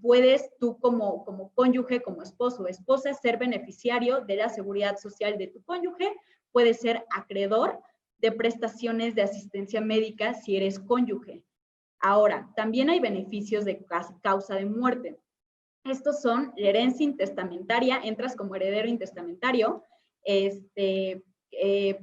puedes tú como cónyuge, como esposo o esposa, ser beneficiario de la seguridad social de tu cónyuge, puedes ser acreedor de prestaciones de asistencia médica si eres cónyuge. Ahora, también hay beneficios de causa de muerte. Estos son la herencia intestamentaria, entras como heredero intestamentario,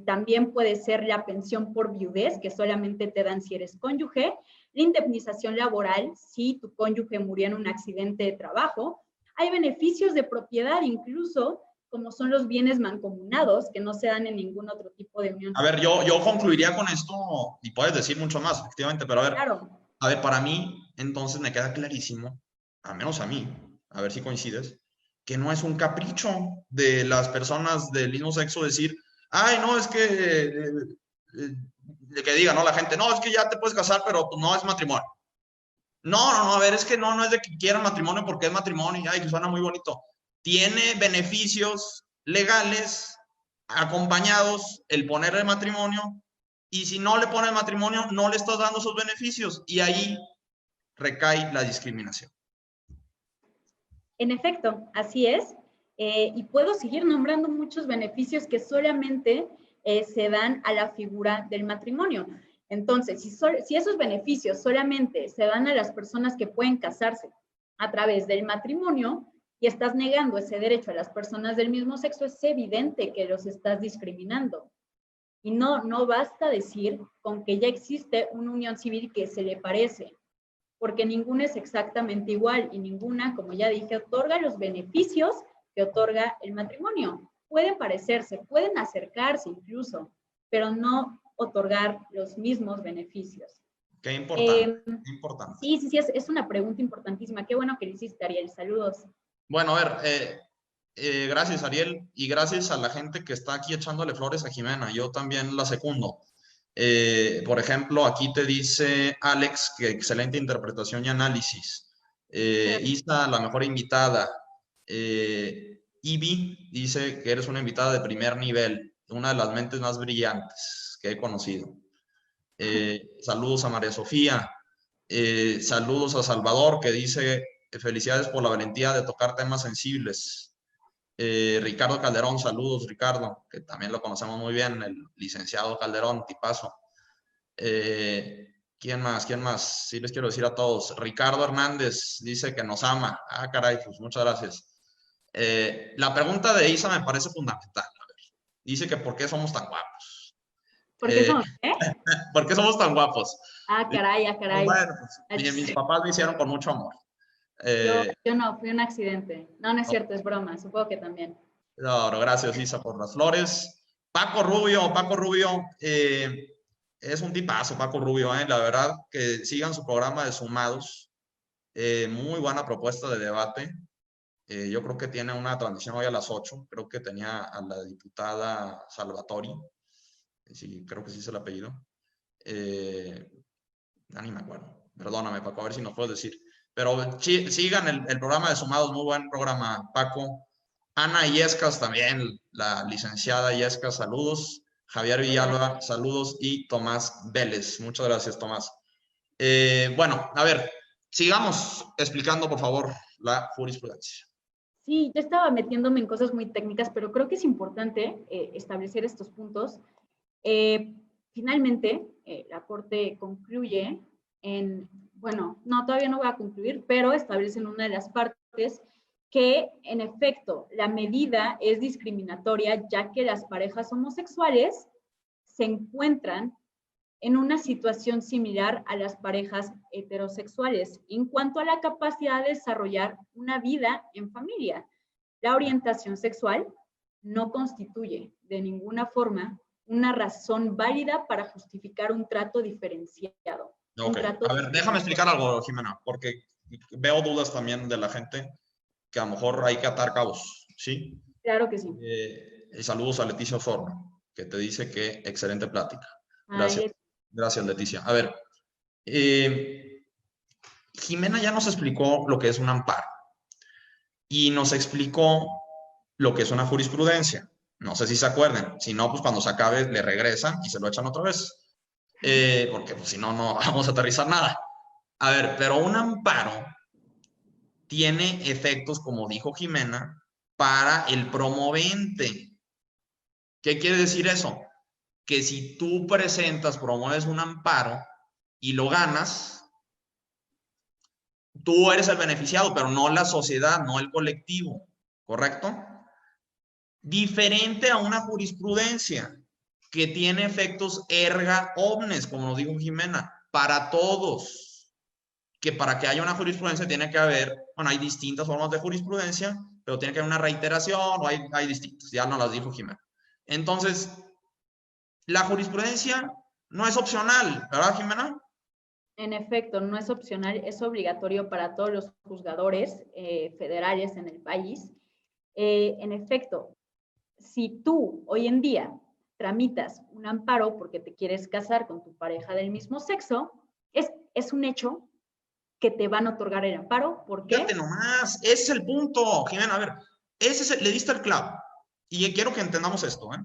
también puede ser la pensión por viudez, que solamente te dan si eres cónyuge, la indemnización laboral, si tu cónyuge murió en un accidente de trabajo. Hay beneficios de propiedad incluso, como son los bienes mancomunados, que no se dan en ningún otro tipo de unión. A ver, yo concluiría con esto, y puedes decir mucho más, efectivamente, pero a ver, claro. A ver, para mí, entonces me queda clarísimo, al menos a mí, a ver si coincides, que no es un capricho de las personas del mismo sexo decir, ay, no, es que diga, ¿no? La gente, no, es que ya te puedes casar, pero pues no es matrimonio. No, a ver, es que no es de que quieran matrimonio porque es matrimonio y ay, que suena muy bonito. Tiene beneficios legales acompañados el ponerle matrimonio, y si no le pone matrimonio, no le estás dando esos beneficios, y ahí recae la discriminación. En efecto, así es. Y puedo seguir nombrando muchos beneficios que solamente se dan a la figura del matrimonio. Entonces, si esos beneficios solamente se dan a las personas que pueden casarse a través del matrimonio y estás negando ese derecho a las personas del mismo sexo, es evidente que los estás discriminando. Y no basta decir con que ya existe una unión civil que se le parece, porque ninguna es exactamente igual y ninguna, como ya dije, otorga los beneficios que otorga el matrimonio. Pueden parecerse, pueden acercarse incluso, pero no otorgar los mismos beneficios. Qué importante, qué importante. Sí, es una pregunta importantísima. Qué bueno que le hiciste, Ariel. Saludos. Bueno, a ver, gracias, Ariel, y gracias a la gente que está aquí echándole flores a Jimena. Yo también la secundo. Por ejemplo, aquí te dice Alex que excelente interpretación y análisis. Isa, la mejor invitada. Ivy dice que eres una invitada de primer nivel, una de las mentes más brillantes que he conocido. Saludos a María Sofía. Saludos a Salvador, que dice felicidades por la valentía de tocar temas sensibles. Ricardo Calderón, saludos Ricardo, que también lo conocemos muy bien, el licenciado Calderón, tipazo. ¿Quién más? Sí les quiero decir a todos. Ricardo Hernández dice que nos ama. Ah, caray, pues muchas gracias. La pregunta de Isa me parece fundamental. A ver, dice que ¿por qué somos tan guapos? ¿Por qué somos qué? ¿Por qué somos tan guapos? Ah, caray. Bueno, pues, mis papás me hicieron con mucho amor. Yo no, fui un accidente. No es cierto, es broma, supongo que también. No, gracias Isa por las flores. Paco Rubio, es un tipazo Paco Rubio, la verdad que sigan su programa de Sumados. Muy buena propuesta de debate. Yo creo que tiene una transmisión hoy a las 8, creo que tenía a la diputada Salvatori, sí, creo que sí es el apellido. No, ni me acuerdo, perdóname Paco, a ver si nos puedes decir. Pero sigan el programa de Sumados, muy buen programa, Paco. Ana Illescas también, la licenciada Illescas, saludos. Javier Villalba, saludos. Y Tomás Vélez. Muchas gracias, Tomás. Bueno, a ver, sigamos explicando, por favor, la jurisprudencia. Sí, yo estaba metiéndome en cosas muy técnicas, pero creo que es importante establecer estos puntos. Finalmente, la Corte concluye bueno, no, todavía no voy a concluir, pero establece en una de las partes que, en efecto, la medida es discriminatoria, ya que las parejas homosexuales se encuentran en una situación similar a las parejas heterosexuales en cuanto a la capacidad de desarrollar una vida en familia. La orientación sexual no constituye de ninguna forma una razón válida para justificar un trato diferenciado. Ok, a ver, déjame explicar algo, Jimena, porque veo dudas también de la gente que a lo mejor hay que atar cabos, ¿sí? Claro que sí. Saludos a Leticia Osorno, que te dice que excelente plática. Gracias. Gracias, Leticia. A ver, Jimena ya nos explicó lo que es un amparo y nos explicó lo que es una jurisprudencia. No sé si se acuerdan. Si no, pues cuando se acabe le regresan y se lo echan otra vez. Porque pues, si no, no vamos a aterrizar nada. A ver, pero un amparo tiene efectos, como dijo Jimena, para el promovente. ¿Qué quiere decir eso? Que si tú promueves un amparo y lo ganas, tú eres el beneficiado, pero no la sociedad, no el colectivo, ¿correcto? Diferente a una jurisprudencia que tiene efectos erga omnes, como nos dijo Jimena, para todos. Que para que haya una jurisprudencia tiene que haber, bueno, hay distintas formas de jurisprudencia, pero tiene que haber una reiteración, o hay distintas, ya nos las dijo Jimena. Entonces, la jurisprudencia no es opcional, ¿verdad, Jimena? En efecto, no es opcional, es obligatorio para todos los juzgadores federales en el país. En efecto, si tú hoy en día tramitas un amparo porque te quieres casar con tu pareja del mismo sexo, es un hecho que te van a otorgar el amparo. ¿Por qué? Fíjate nomás, ese es el punto, Jimena. A ver, le diste el clavo. Y quiero que entendamos esto, ¿eh?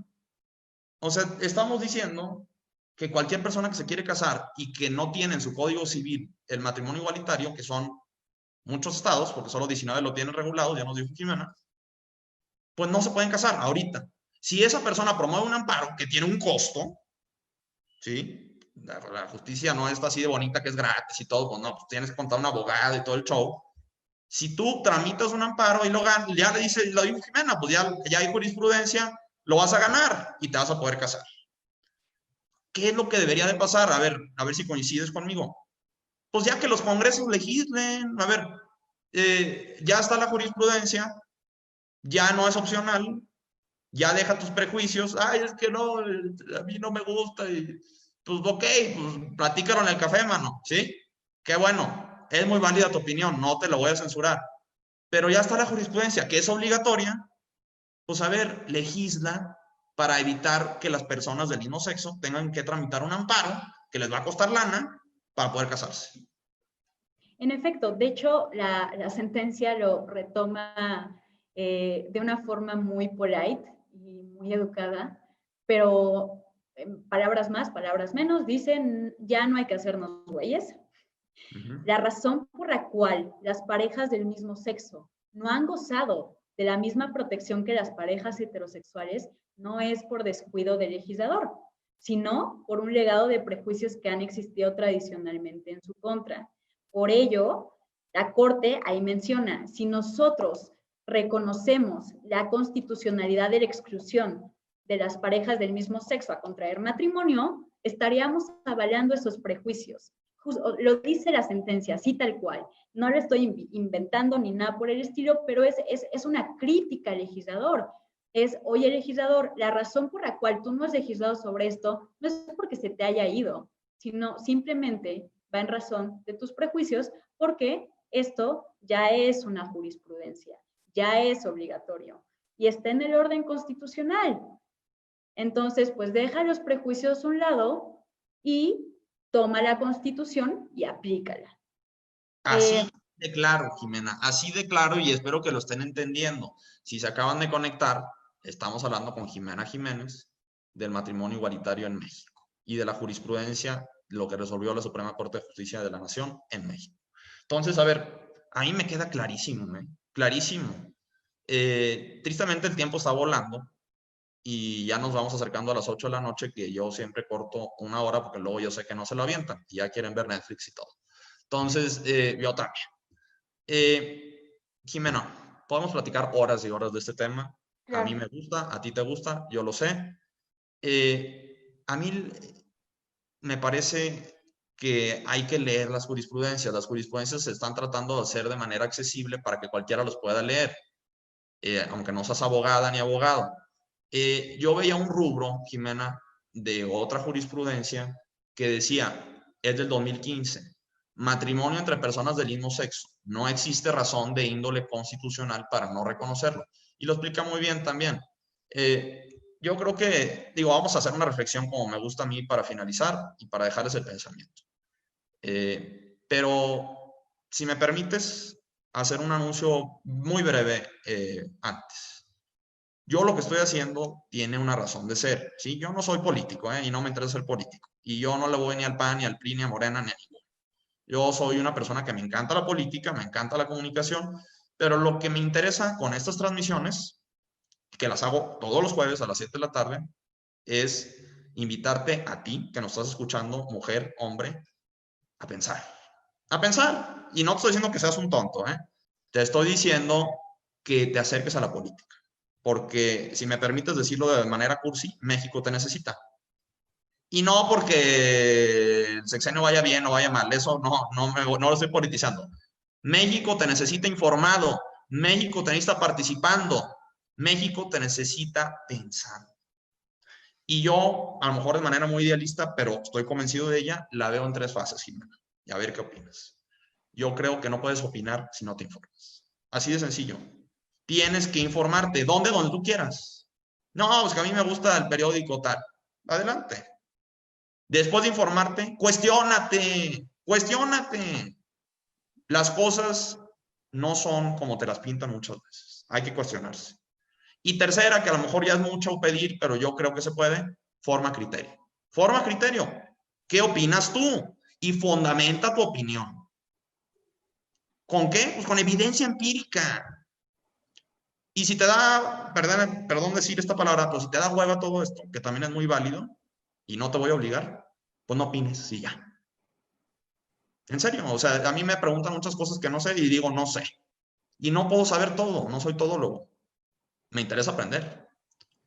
O sea, estamos diciendo que cualquier persona que se quiere casar y que no tiene en su código civil el matrimonio igualitario, que son muchos estados, porque solo 19 lo tienen regulado, ya nos dijo Jimena, pues no se pueden casar ahorita. Si esa persona promueve un amparo que tiene un costo, ¿sí? La justicia no está así de bonita que es gratis y todo, pues no, pues tienes que contar un abogado y todo el show. Si tú tramitas un amparo y lo ganas, ya le dice, lo dijo Jimena, pues ya hay jurisprudencia, lo vas a ganar y te vas a poder casar. ¿Qué es lo que debería de pasar? A ver si coincides conmigo. Pues ya que los congresos legislen, a ver, ya está la jurisprudencia, ya no es opcional, ya deja tus prejuicios, ay, es que no, a mí no me gusta, y pues ok, pues platícalo en el café, mano, ¿sí? Qué bueno, es muy válida tu opinión, no te lo voy a censurar, pero ya está la jurisprudencia, que es obligatoria, pues a ver, legisla para evitar que las personas del mismo sexo tengan que tramitar un amparo que les va a costar lana para poder casarse. En efecto, de hecho, la sentencia lo retoma de una forma muy polite y muy educada, pero palabras más, palabras menos, dicen, ya no hay que hacernos güeyes. La razón por la cual las parejas del mismo sexo no han gozado de la misma protección que las parejas heterosexuales no es por descuido del legislador, sino por un legado de prejuicios que han existido tradicionalmente en su contra. Por ello, la Corte ahí menciona, si nosotros reconocemos la constitucionalidad de la exclusión de las parejas del mismo sexo a contraer matrimonio, estaríamos avalando esos prejuicios. Lo dice la sentencia, así tal cual. No lo estoy inventando ni nada por el estilo, pero es una crítica al legislador. Oye, legislador, la razón por la cual tú no has legislado sobre esto no es porque se te haya ido, sino simplemente va en razón de tus prejuicios, porque esto ya es una jurisprudencia, ya es obligatorio y está en el orden constitucional. Entonces, pues deja los prejuicios a un lado y toma la Constitución y aplícala. Así de claro, Jimena, así de claro, y espero que lo estén entendiendo. Si se acaban de conectar, estamos hablando con Jimena Jiménez del matrimonio igualitario en México y de la jurisprudencia, lo que resolvió la Suprema Corte de Justicia de la Nación en México. Entonces, a ver, a mí me queda clarísimo, clarísimo. Tristemente el tiempo está volando y ya nos vamos acercando a las 8 de la noche, que yo siempre corto 1 hora porque luego yo sé que no se lo avientan y ya quieren ver Netflix y todo. Entonces, yo también. Jimena, podemos platicar horas y horas de este tema. A mí me gusta, a ti te gusta, yo lo sé. A mí me parece que hay que leer las jurisprudencias. Las jurisprudencias se están tratando de hacer de manera accesible para que cualquiera los pueda leer, aunque no seas abogada ni abogado. Yo veía un rubro, Jimena, de otra jurisprudencia que decía, es del 2015, matrimonio entre personas del mismo sexo. No existe razón de índole constitucional para no reconocerlo. Y lo explica muy bien también. Yo creo que, digo, vamos a hacer una reflexión como me gusta a mí para finalizar y para dejarles el pensamiento. Pero, si me permites, hacer un anuncio muy breve antes. Yo lo que estoy haciendo tiene una razón de ser, ¿sí? Yo no soy político, y no me interesa ser político. Y yo no le voy ni al PAN, ni al PRI, ni a Morena, ni a ninguno. Yo soy una persona que me encanta la política, me encanta la comunicación, pero lo que me interesa con estas transmisiones, que las hago todos los jueves a las 7 de la tarde, es invitarte a ti, que nos estás escuchando, mujer, hombre, a pensar. A pensar. Y no te estoy diciendo que seas un tonto, Te estoy diciendo que te acerques a la política. Porque, si me permites decirlo de manera cursi, México te necesita. Y no porque el sexenio vaya bien o vaya mal, eso no lo estoy politizando. México te necesita informado, México te necesita participando, México te necesita pensando. Y yo, a lo mejor de manera muy idealista, pero estoy convencido de ella, la veo en 3 fases, Jimena. Y a ver qué opinas. Yo creo que no puedes opinar si no te informas. Así de sencillo. Tienes que informarte. ¿Dónde? Donde tú quieras. No, pues que a mí me gusta el periódico tal. Adelante. Después de informarte, cuestiónate. Cuestiónate. Las cosas no son como te las pintan muchas veces. Hay que cuestionarse. Y tercera, que a lo mejor ya es mucho pedir, pero yo creo que se puede, forma criterio. Forma criterio. ¿Qué opinas tú? Y fundamenta tu opinión. ¿Con qué? Pues con evidencia empírica. Y si te da, perdón decir esta palabra, pero si te da hueva todo esto, que también es muy válido, y no te voy a obligar, pues no opines, sí, ya. En serio, o sea, a mí me preguntan muchas cosas que no sé y digo no sé. Y no puedo saber todo, no soy todólogo. Me interesa aprender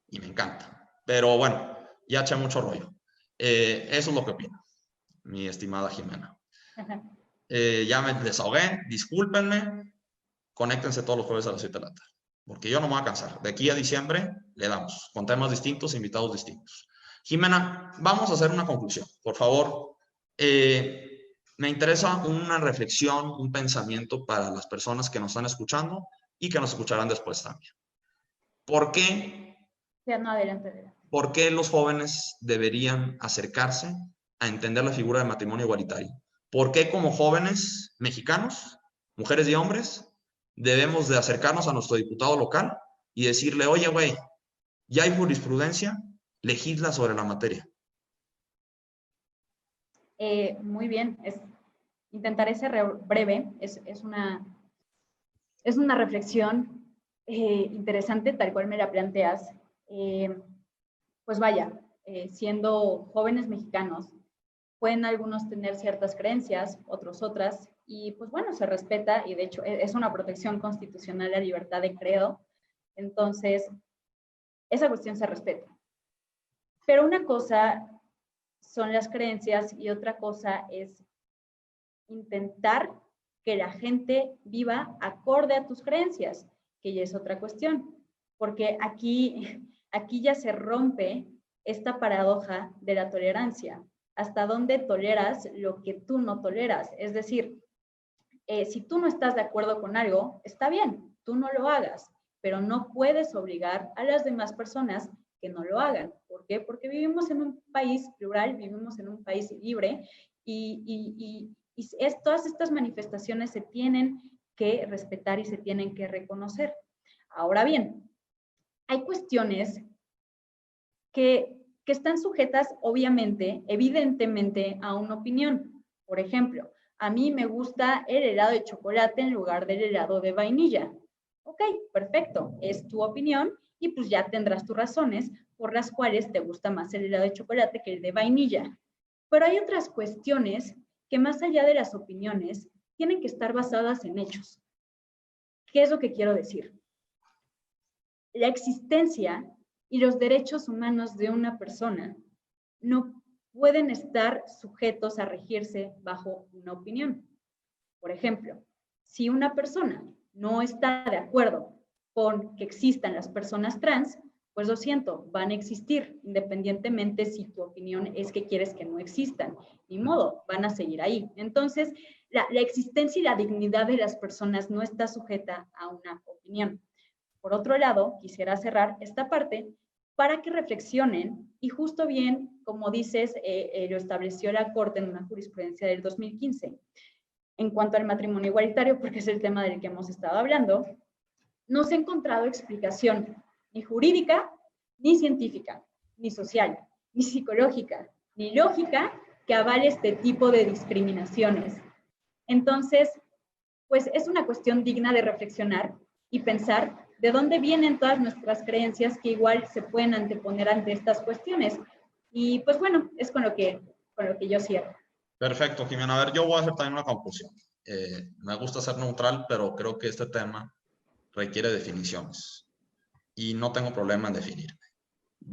y me encanta. Pero bueno, ya eché mucho rollo. Eso es lo que opino, mi estimada Jimena. Ya me desahogué, discúlpenme, conéctense todos los jueves a las 7 de la tarde, porque yo no me voy a cansar. De aquí a diciembre le damos, con temas distintos, invitados distintos. Jimena, vamos a hacer una conclusión, por favor. Me interesa una reflexión, un pensamiento para las personas que nos están escuchando y que nos escucharán después también. ¿Por qué? Ya, no, adelante. ¿Por qué los jóvenes deberían acercarse a entender la figura del matrimonio igualitario? ¿Por qué como jóvenes mexicanos, mujeres y hombres, debemos de acercarnos a nuestro diputado local y decirle, oye, güey, ya hay jurisprudencia, legisla sobre la materia? Muy bien, intentaré ser breve, es una reflexión interesante, tal cual me la planteas. Pues vaya, siendo jóvenes mexicanos, pueden algunos tener ciertas creencias, otros otras, y pues bueno, se respeta, y de hecho es una protección constitucional la libertad de credo, entonces esa cuestión se respeta. Pero una cosa son las creencias y otra cosa es intentar que la gente viva acorde a tus creencias, que ya es otra cuestión, porque aquí ya se rompe esta paradoja de la tolerancia. ¿Hasta dónde toleras lo que tú no toleras? Es decir, si tú no estás de acuerdo con algo, está bien, tú no lo hagas, pero no puedes obligar a las demás personas que no lo hagan. ¿Por qué? Porque vivimos en un país plural, vivimos en un país libre y Y todas estas manifestaciones se tienen que respetar y se tienen que reconocer. Ahora bien, hay cuestiones que están sujetas, obviamente, evidentemente, a una opinión. Por ejemplo, a mí me gusta el helado de chocolate en lugar del helado de vainilla. Ok, perfecto, es tu opinión y pues ya tendrás tus razones por las cuales te gusta más el helado de chocolate que el de vainilla. Pero hay otras cuestiones que más allá de las opiniones tienen que estar basadas en hechos. ¿Qué es lo que quiero decir? La existencia y los derechos humanos de una persona no pueden estar sujetos a regirse bajo una opinión. Por ejemplo, si una persona no está de acuerdo con que existan las personas trans, pues lo siento, van a existir, independientemente si tu opinión es que quieres que no existan. Ni modo, van a seguir ahí. Entonces, la existencia y la dignidad de las personas no está sujeta a una opinión. Por otro lado, quisiera cerrar esta parte para que reflexionen y justo bien, como dices, lo estableció la Corte en una jurisprudencia del 2015. En cuanto al matrimonio igualitario, porque es el tema del que hemos estado hablando, no se ha encontrado explicación ni jurídica, ni científica, ni social, ni psicológica, ni lógica que avale este tipo de discriminaciones. Entonces, pues es una cuestión digna de reflexionar y pensar de dónde vienen todas nuestras creencias que igual se pueden anteponer ante estas cuestiones. Y pues bueno, es con lo que yo cierro. Perfecto, Jimena. A ver, yo voy a hacer también una conclusión. Me gusta ser neutral, pero creo que este tema requiere definiciones. Y no tengo problema en definirme.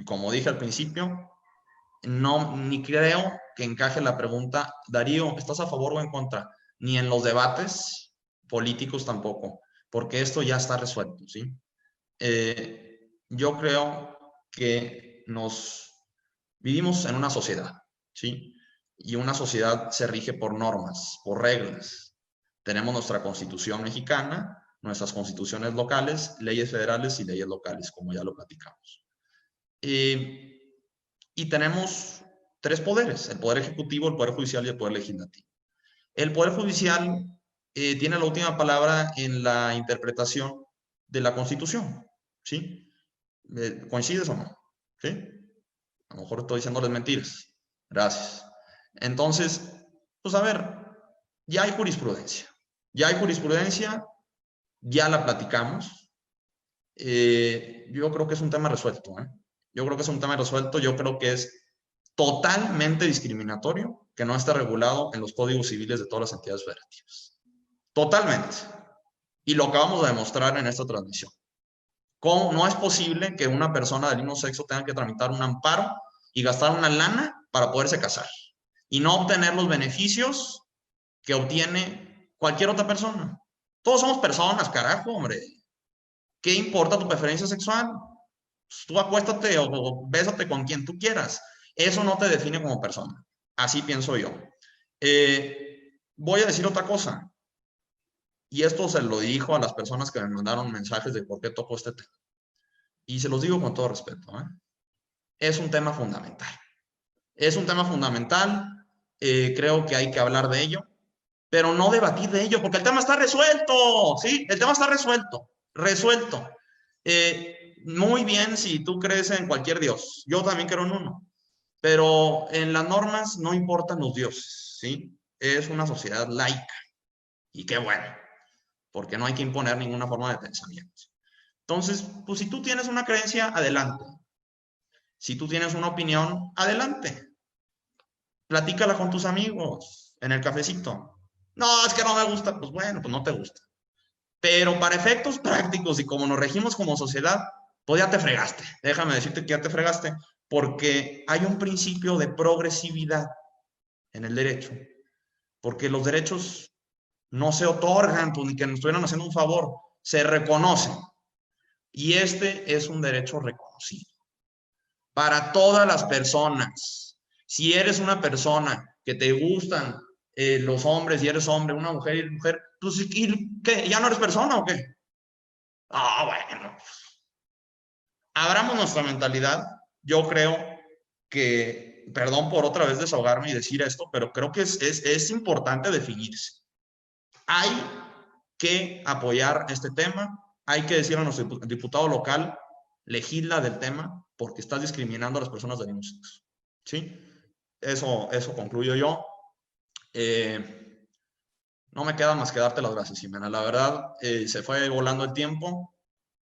Como dije al principio, ni creo que encaje la pregunta, Darío, ¿estás a favor o en contra? Ni en los debates políticos tampoco, porque esto ya está resuelto, ¿sí? Yo creo que vivimos en una sociedad, ¿sí? Y una sociedad se rige por normas, por reglas. Tenemos nuestra Constitución mexicana, nuestras constituciones locales, leyes federales y leyes locales, como ya lo platicamos. Y tenemos tres poderes, el Poder Ejecutivo, el Poder Judicial y el Poder Legislativo. El Poder Judicial tiene la última palabra en la interpretación de la Constitución, ¿sí? ¿Coincides o no? ¿Sí? A lo mejor estoy diciéndoles mentiras. Gracias. Entonces, pues a ver, ya hay jurisprudencia. Ya hay jurisprudencia, ya la platicamos. Yo creo que es un tema resuelto, ¿eh? Yo creo que es un tema resuelto. Yo creo que es totalmente discriminatorio que no esté regulado en los códigos civiles de todas las entidades federativas. Totalmente. Y lo acabamos de demostrar en esta transmisión. ¿Cómo no es posible que una persona del mismo sexo tenga que tramitar un amparo y gastar una lana para poderse casar y no obtener los beneficios que obtiene cualquier otra persona? Todos somos personas, carajo, hombre. ¿Qué importa tu preferencia sexual? Pues tú acuéstate o bésate con quien tú quieras. Eso no te define como persona. Así pienso yo. Voy a decir otra cosa. Y esto se lo dijo a las personas que me mandaron mensajes de por qué toco este tema. Y se los digo con todo respeto, ¿eh? Es un tema fundamental. Es un tema fundamental. Creo que hay que hablar de ello, pero no debatir de ello, porque el tema está resuelto, ¿sí? El tema está resuelto. Resuelto. Muy bien si tú crees en cualquier dios. Yo también creo en uno. Pero en las normas no importan los dioses, ¿sí? Es una sociedad laica. Y qué bueno, porque no hay que imponer ninguna forma de pensamiento. Entonces, pues si tú tienes una creencia, adelante. Si tú tienes una opinión, adelante. Platícala con tus amigos en el cafecito. No, es que no me gusta. Pues bueno, pues no te gusta. Pero para efectos prácticos y como nos regimos como sociedad, pues ya te fregaste. Déjame decirte que ya te fregaste, porque hay un principio de progresividad en el derecho. Porque los derechos no se otorgan, pues ni que nos estuvieran haciendo un favor, se reconocen. Y este es un derecho reconocido para todas las personas. Si eres una persona que te gustan los hombres y eres hombre, una mujer y eres mujer, pues ¿qué? ¿Ya no eres persona o qué? Ah, bueno. Abramos nuestra mentalidad. Yo creo que perdón por otra vez desahogarme y decir esto, pero creo que es importante definirse. Hay que apoyar este tema, hay que decir a nuestro diputado local, legisla del tema, porque estás discriminando a las personas del mismo sexo. ¿Sí? Eso concluyo yo. No me queda más que darte las gracias, Ximena. La verdad, se fue volando el tiempo.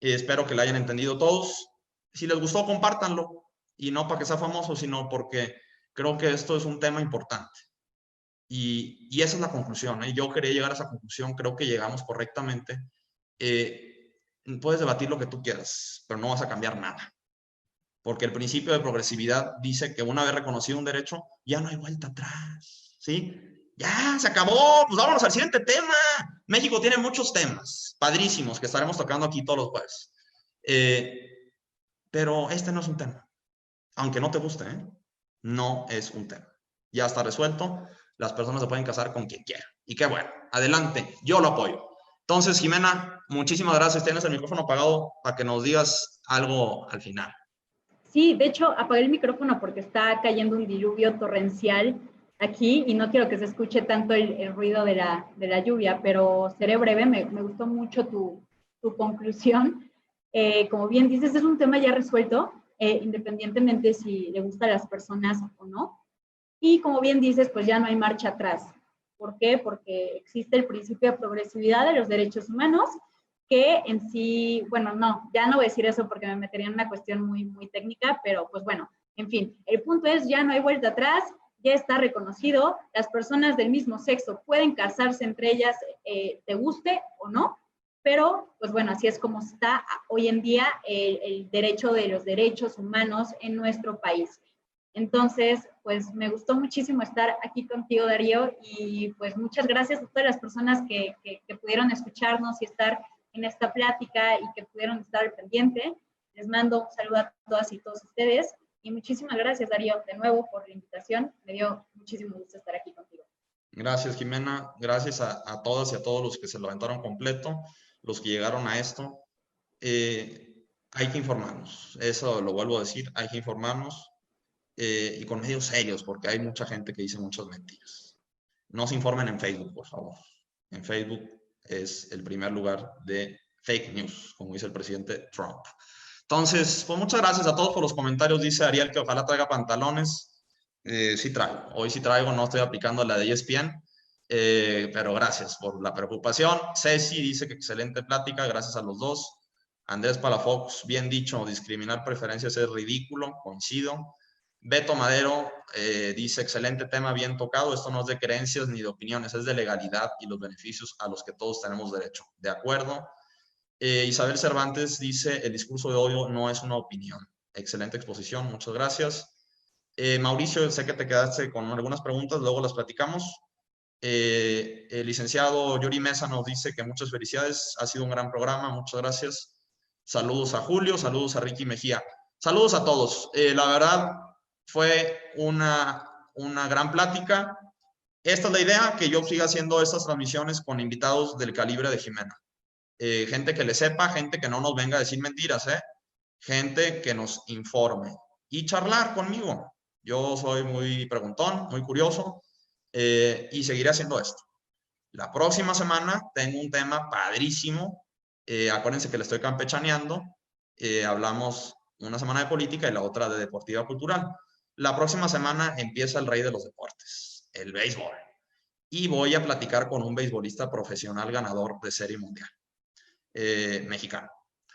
Espero que lo hayan entendido todos. Si les gustó, compártanlo. Y no para que sea famoso, sino porque creo que esto es un tema importante. Y esa es la conclusión. Yo quería llegar a esa conclusión. Creo que llegamos correctamente. Puedes debatir lo que tú quieras, pero no vas a cambiar nada. Porque el principio de progresividad dice que una vez reconocido un derecho, ya no hay vuelta atrás. ¿Sí? Ya, se acabó. Pues vámonos al siguiente tema. México tiene muchos temas padrísimos que estaremos tocando aquí todos los jueves. Pero este no es un tema. Aunque no te guste, no es un tema. Ya está resuelto. Las personas se pueden casar con quien quieran. Y qué bueno. Adelante. Yo lo apoyo. Entonces, Ximena, muchísimas gracias. Tienes el micrófono apagado para que nos digas algo al final. Sí, de hecho, apagué el micrófono porque está cayendo un diluvio torrencial aquí y no quiero que se escuche tanto el ruido de la lluvia, pero seré breve. Me gustó mucho tu conclusión. Como bien dices, es un tema ya resuelto, independientemente si le gusta a las personas o no. Y como bien dices, pues ya no hay marcha atrás. ¿Por qué? Porque existe el principio de progresividad de los derechos humanos, que en sí, bueno, no, ya no voy a decir eso porque me metería en una cuestión muy técnica, pero pues bueno, en fin, el punto es, ya no hay vuelta atrás, ya está reconocido, las personas del mismo sexo pueden casarse entre ellas, te guste o no, pero pues bueno, así es como está hoy en día el derecho de los derechos humanos en nuestro país. Entonces, pues me gustó muchísimo estar aquí contigo, Darío, y pues muchas gracias a todas las personas que pudieron escucharnos y estar en esta plática y que pudieron estar al pendiente. Les mando un saludo a todas y todos ustedes y muchísimas gracias, Darío, de nuevo por la invitación. Me dio muchísimo gusto estar aquí contigo. Gracias, Ximena. Gracias a todas y a todos los que se lo aventaron completo, los que llegaron a esto. Hay que informarnos, eso lo vuelvo a decir, hay que informarnos y con medios serios, porque hay mucha gente que dice muchas mentiras. No se informen en Facebook, por favor. En Facebook es el primer lugar de fake news, como dice el presidente Trump. Entonces, pues muchas gracias a todos por los comentarios. Dice Ariel que ojalá traiga pantalones. Sí traigo, hoy sí traigo, no estoy aplicando la de ESPN, pero gracias por la preocupación. Ceci dice que excelente plática, gracias a los dos. Andrés Palafox, bien dicho, discriminar preferencias es ridículo, coincido. Beto Madero dice, excelente tema, bien tocado, esto no es de creencias ni de opiniones, es de legalidad y los beneficios a los que todos tenemos derecho. De acuerdo. Isabel Cervantes dice, el discurso de odio no es una opinión. Excelente exposición, muchas gracias. Mauricio, sé que te quedaste con algunas preguntas, luego las platicamos. El licenciado Yuri Mesa nos dice que muchas felicidades, ha sido un gran programa, muchas gracias. Saludos a Julio, saludos a Ricky Mejía. Saludos a todos. La verdad, fue una gran plática. Esta es la idea, que yo siga haciendo estas transmisiones con invitados del calibre de Ximena. Gente que le sepa, gente que no nos venga a decir mentiras, gente que nos informe y charlar conmigo. Yo soy muy preguntón, muy curioso y seguiré haciendo esto. La próxima semana tengo un tema padrísimo. Acuérdense que le estoy campechaneando. Hablamos una semana de política y la otra de deportiva cultural. La próxima semana empieza el rey de los deportes, el béisbol. Y voy a platicar con un beisbolista profesional ganador de serie mundial mexicano.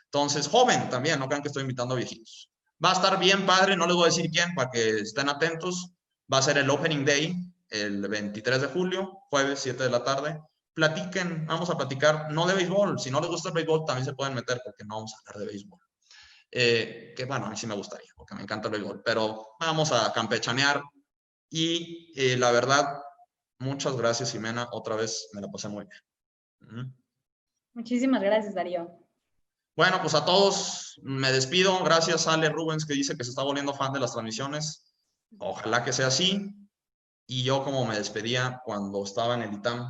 Entonces, joven también, no crean que estoy invitando a viejitos. Va a estar bien padre, no les voy a decir quién para que estén atentos. Va a ser el Opening Day, el 23 de julio, jueves, 7 de la tarde. Platiquen, vamos a platicar, no de béisbol. Si no les gusta el béisbol, también se pueden meter porque no vamos a hablar de béisbol. Que bueno, a mí sí me gustaría, porque me encanta el béisbol, pero vamos a campechanear. Y la verdad, muchas gracias, Ximena. Otra vez me la pasé muy bien. Muchísimas gracias, Darío. Bueno, pues a todos me despido. Gracias a Ale Rubens, que dice que se está volviendo fan de las transmisiones. Ojalá que sea así. Y yo, como me despedía cuando estaba en el ITAM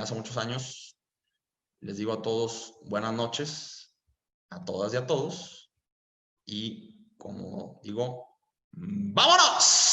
hace muchos años, les digo a todos buenas noches, a todas y a todos. Y como digo, ¡Vámonos!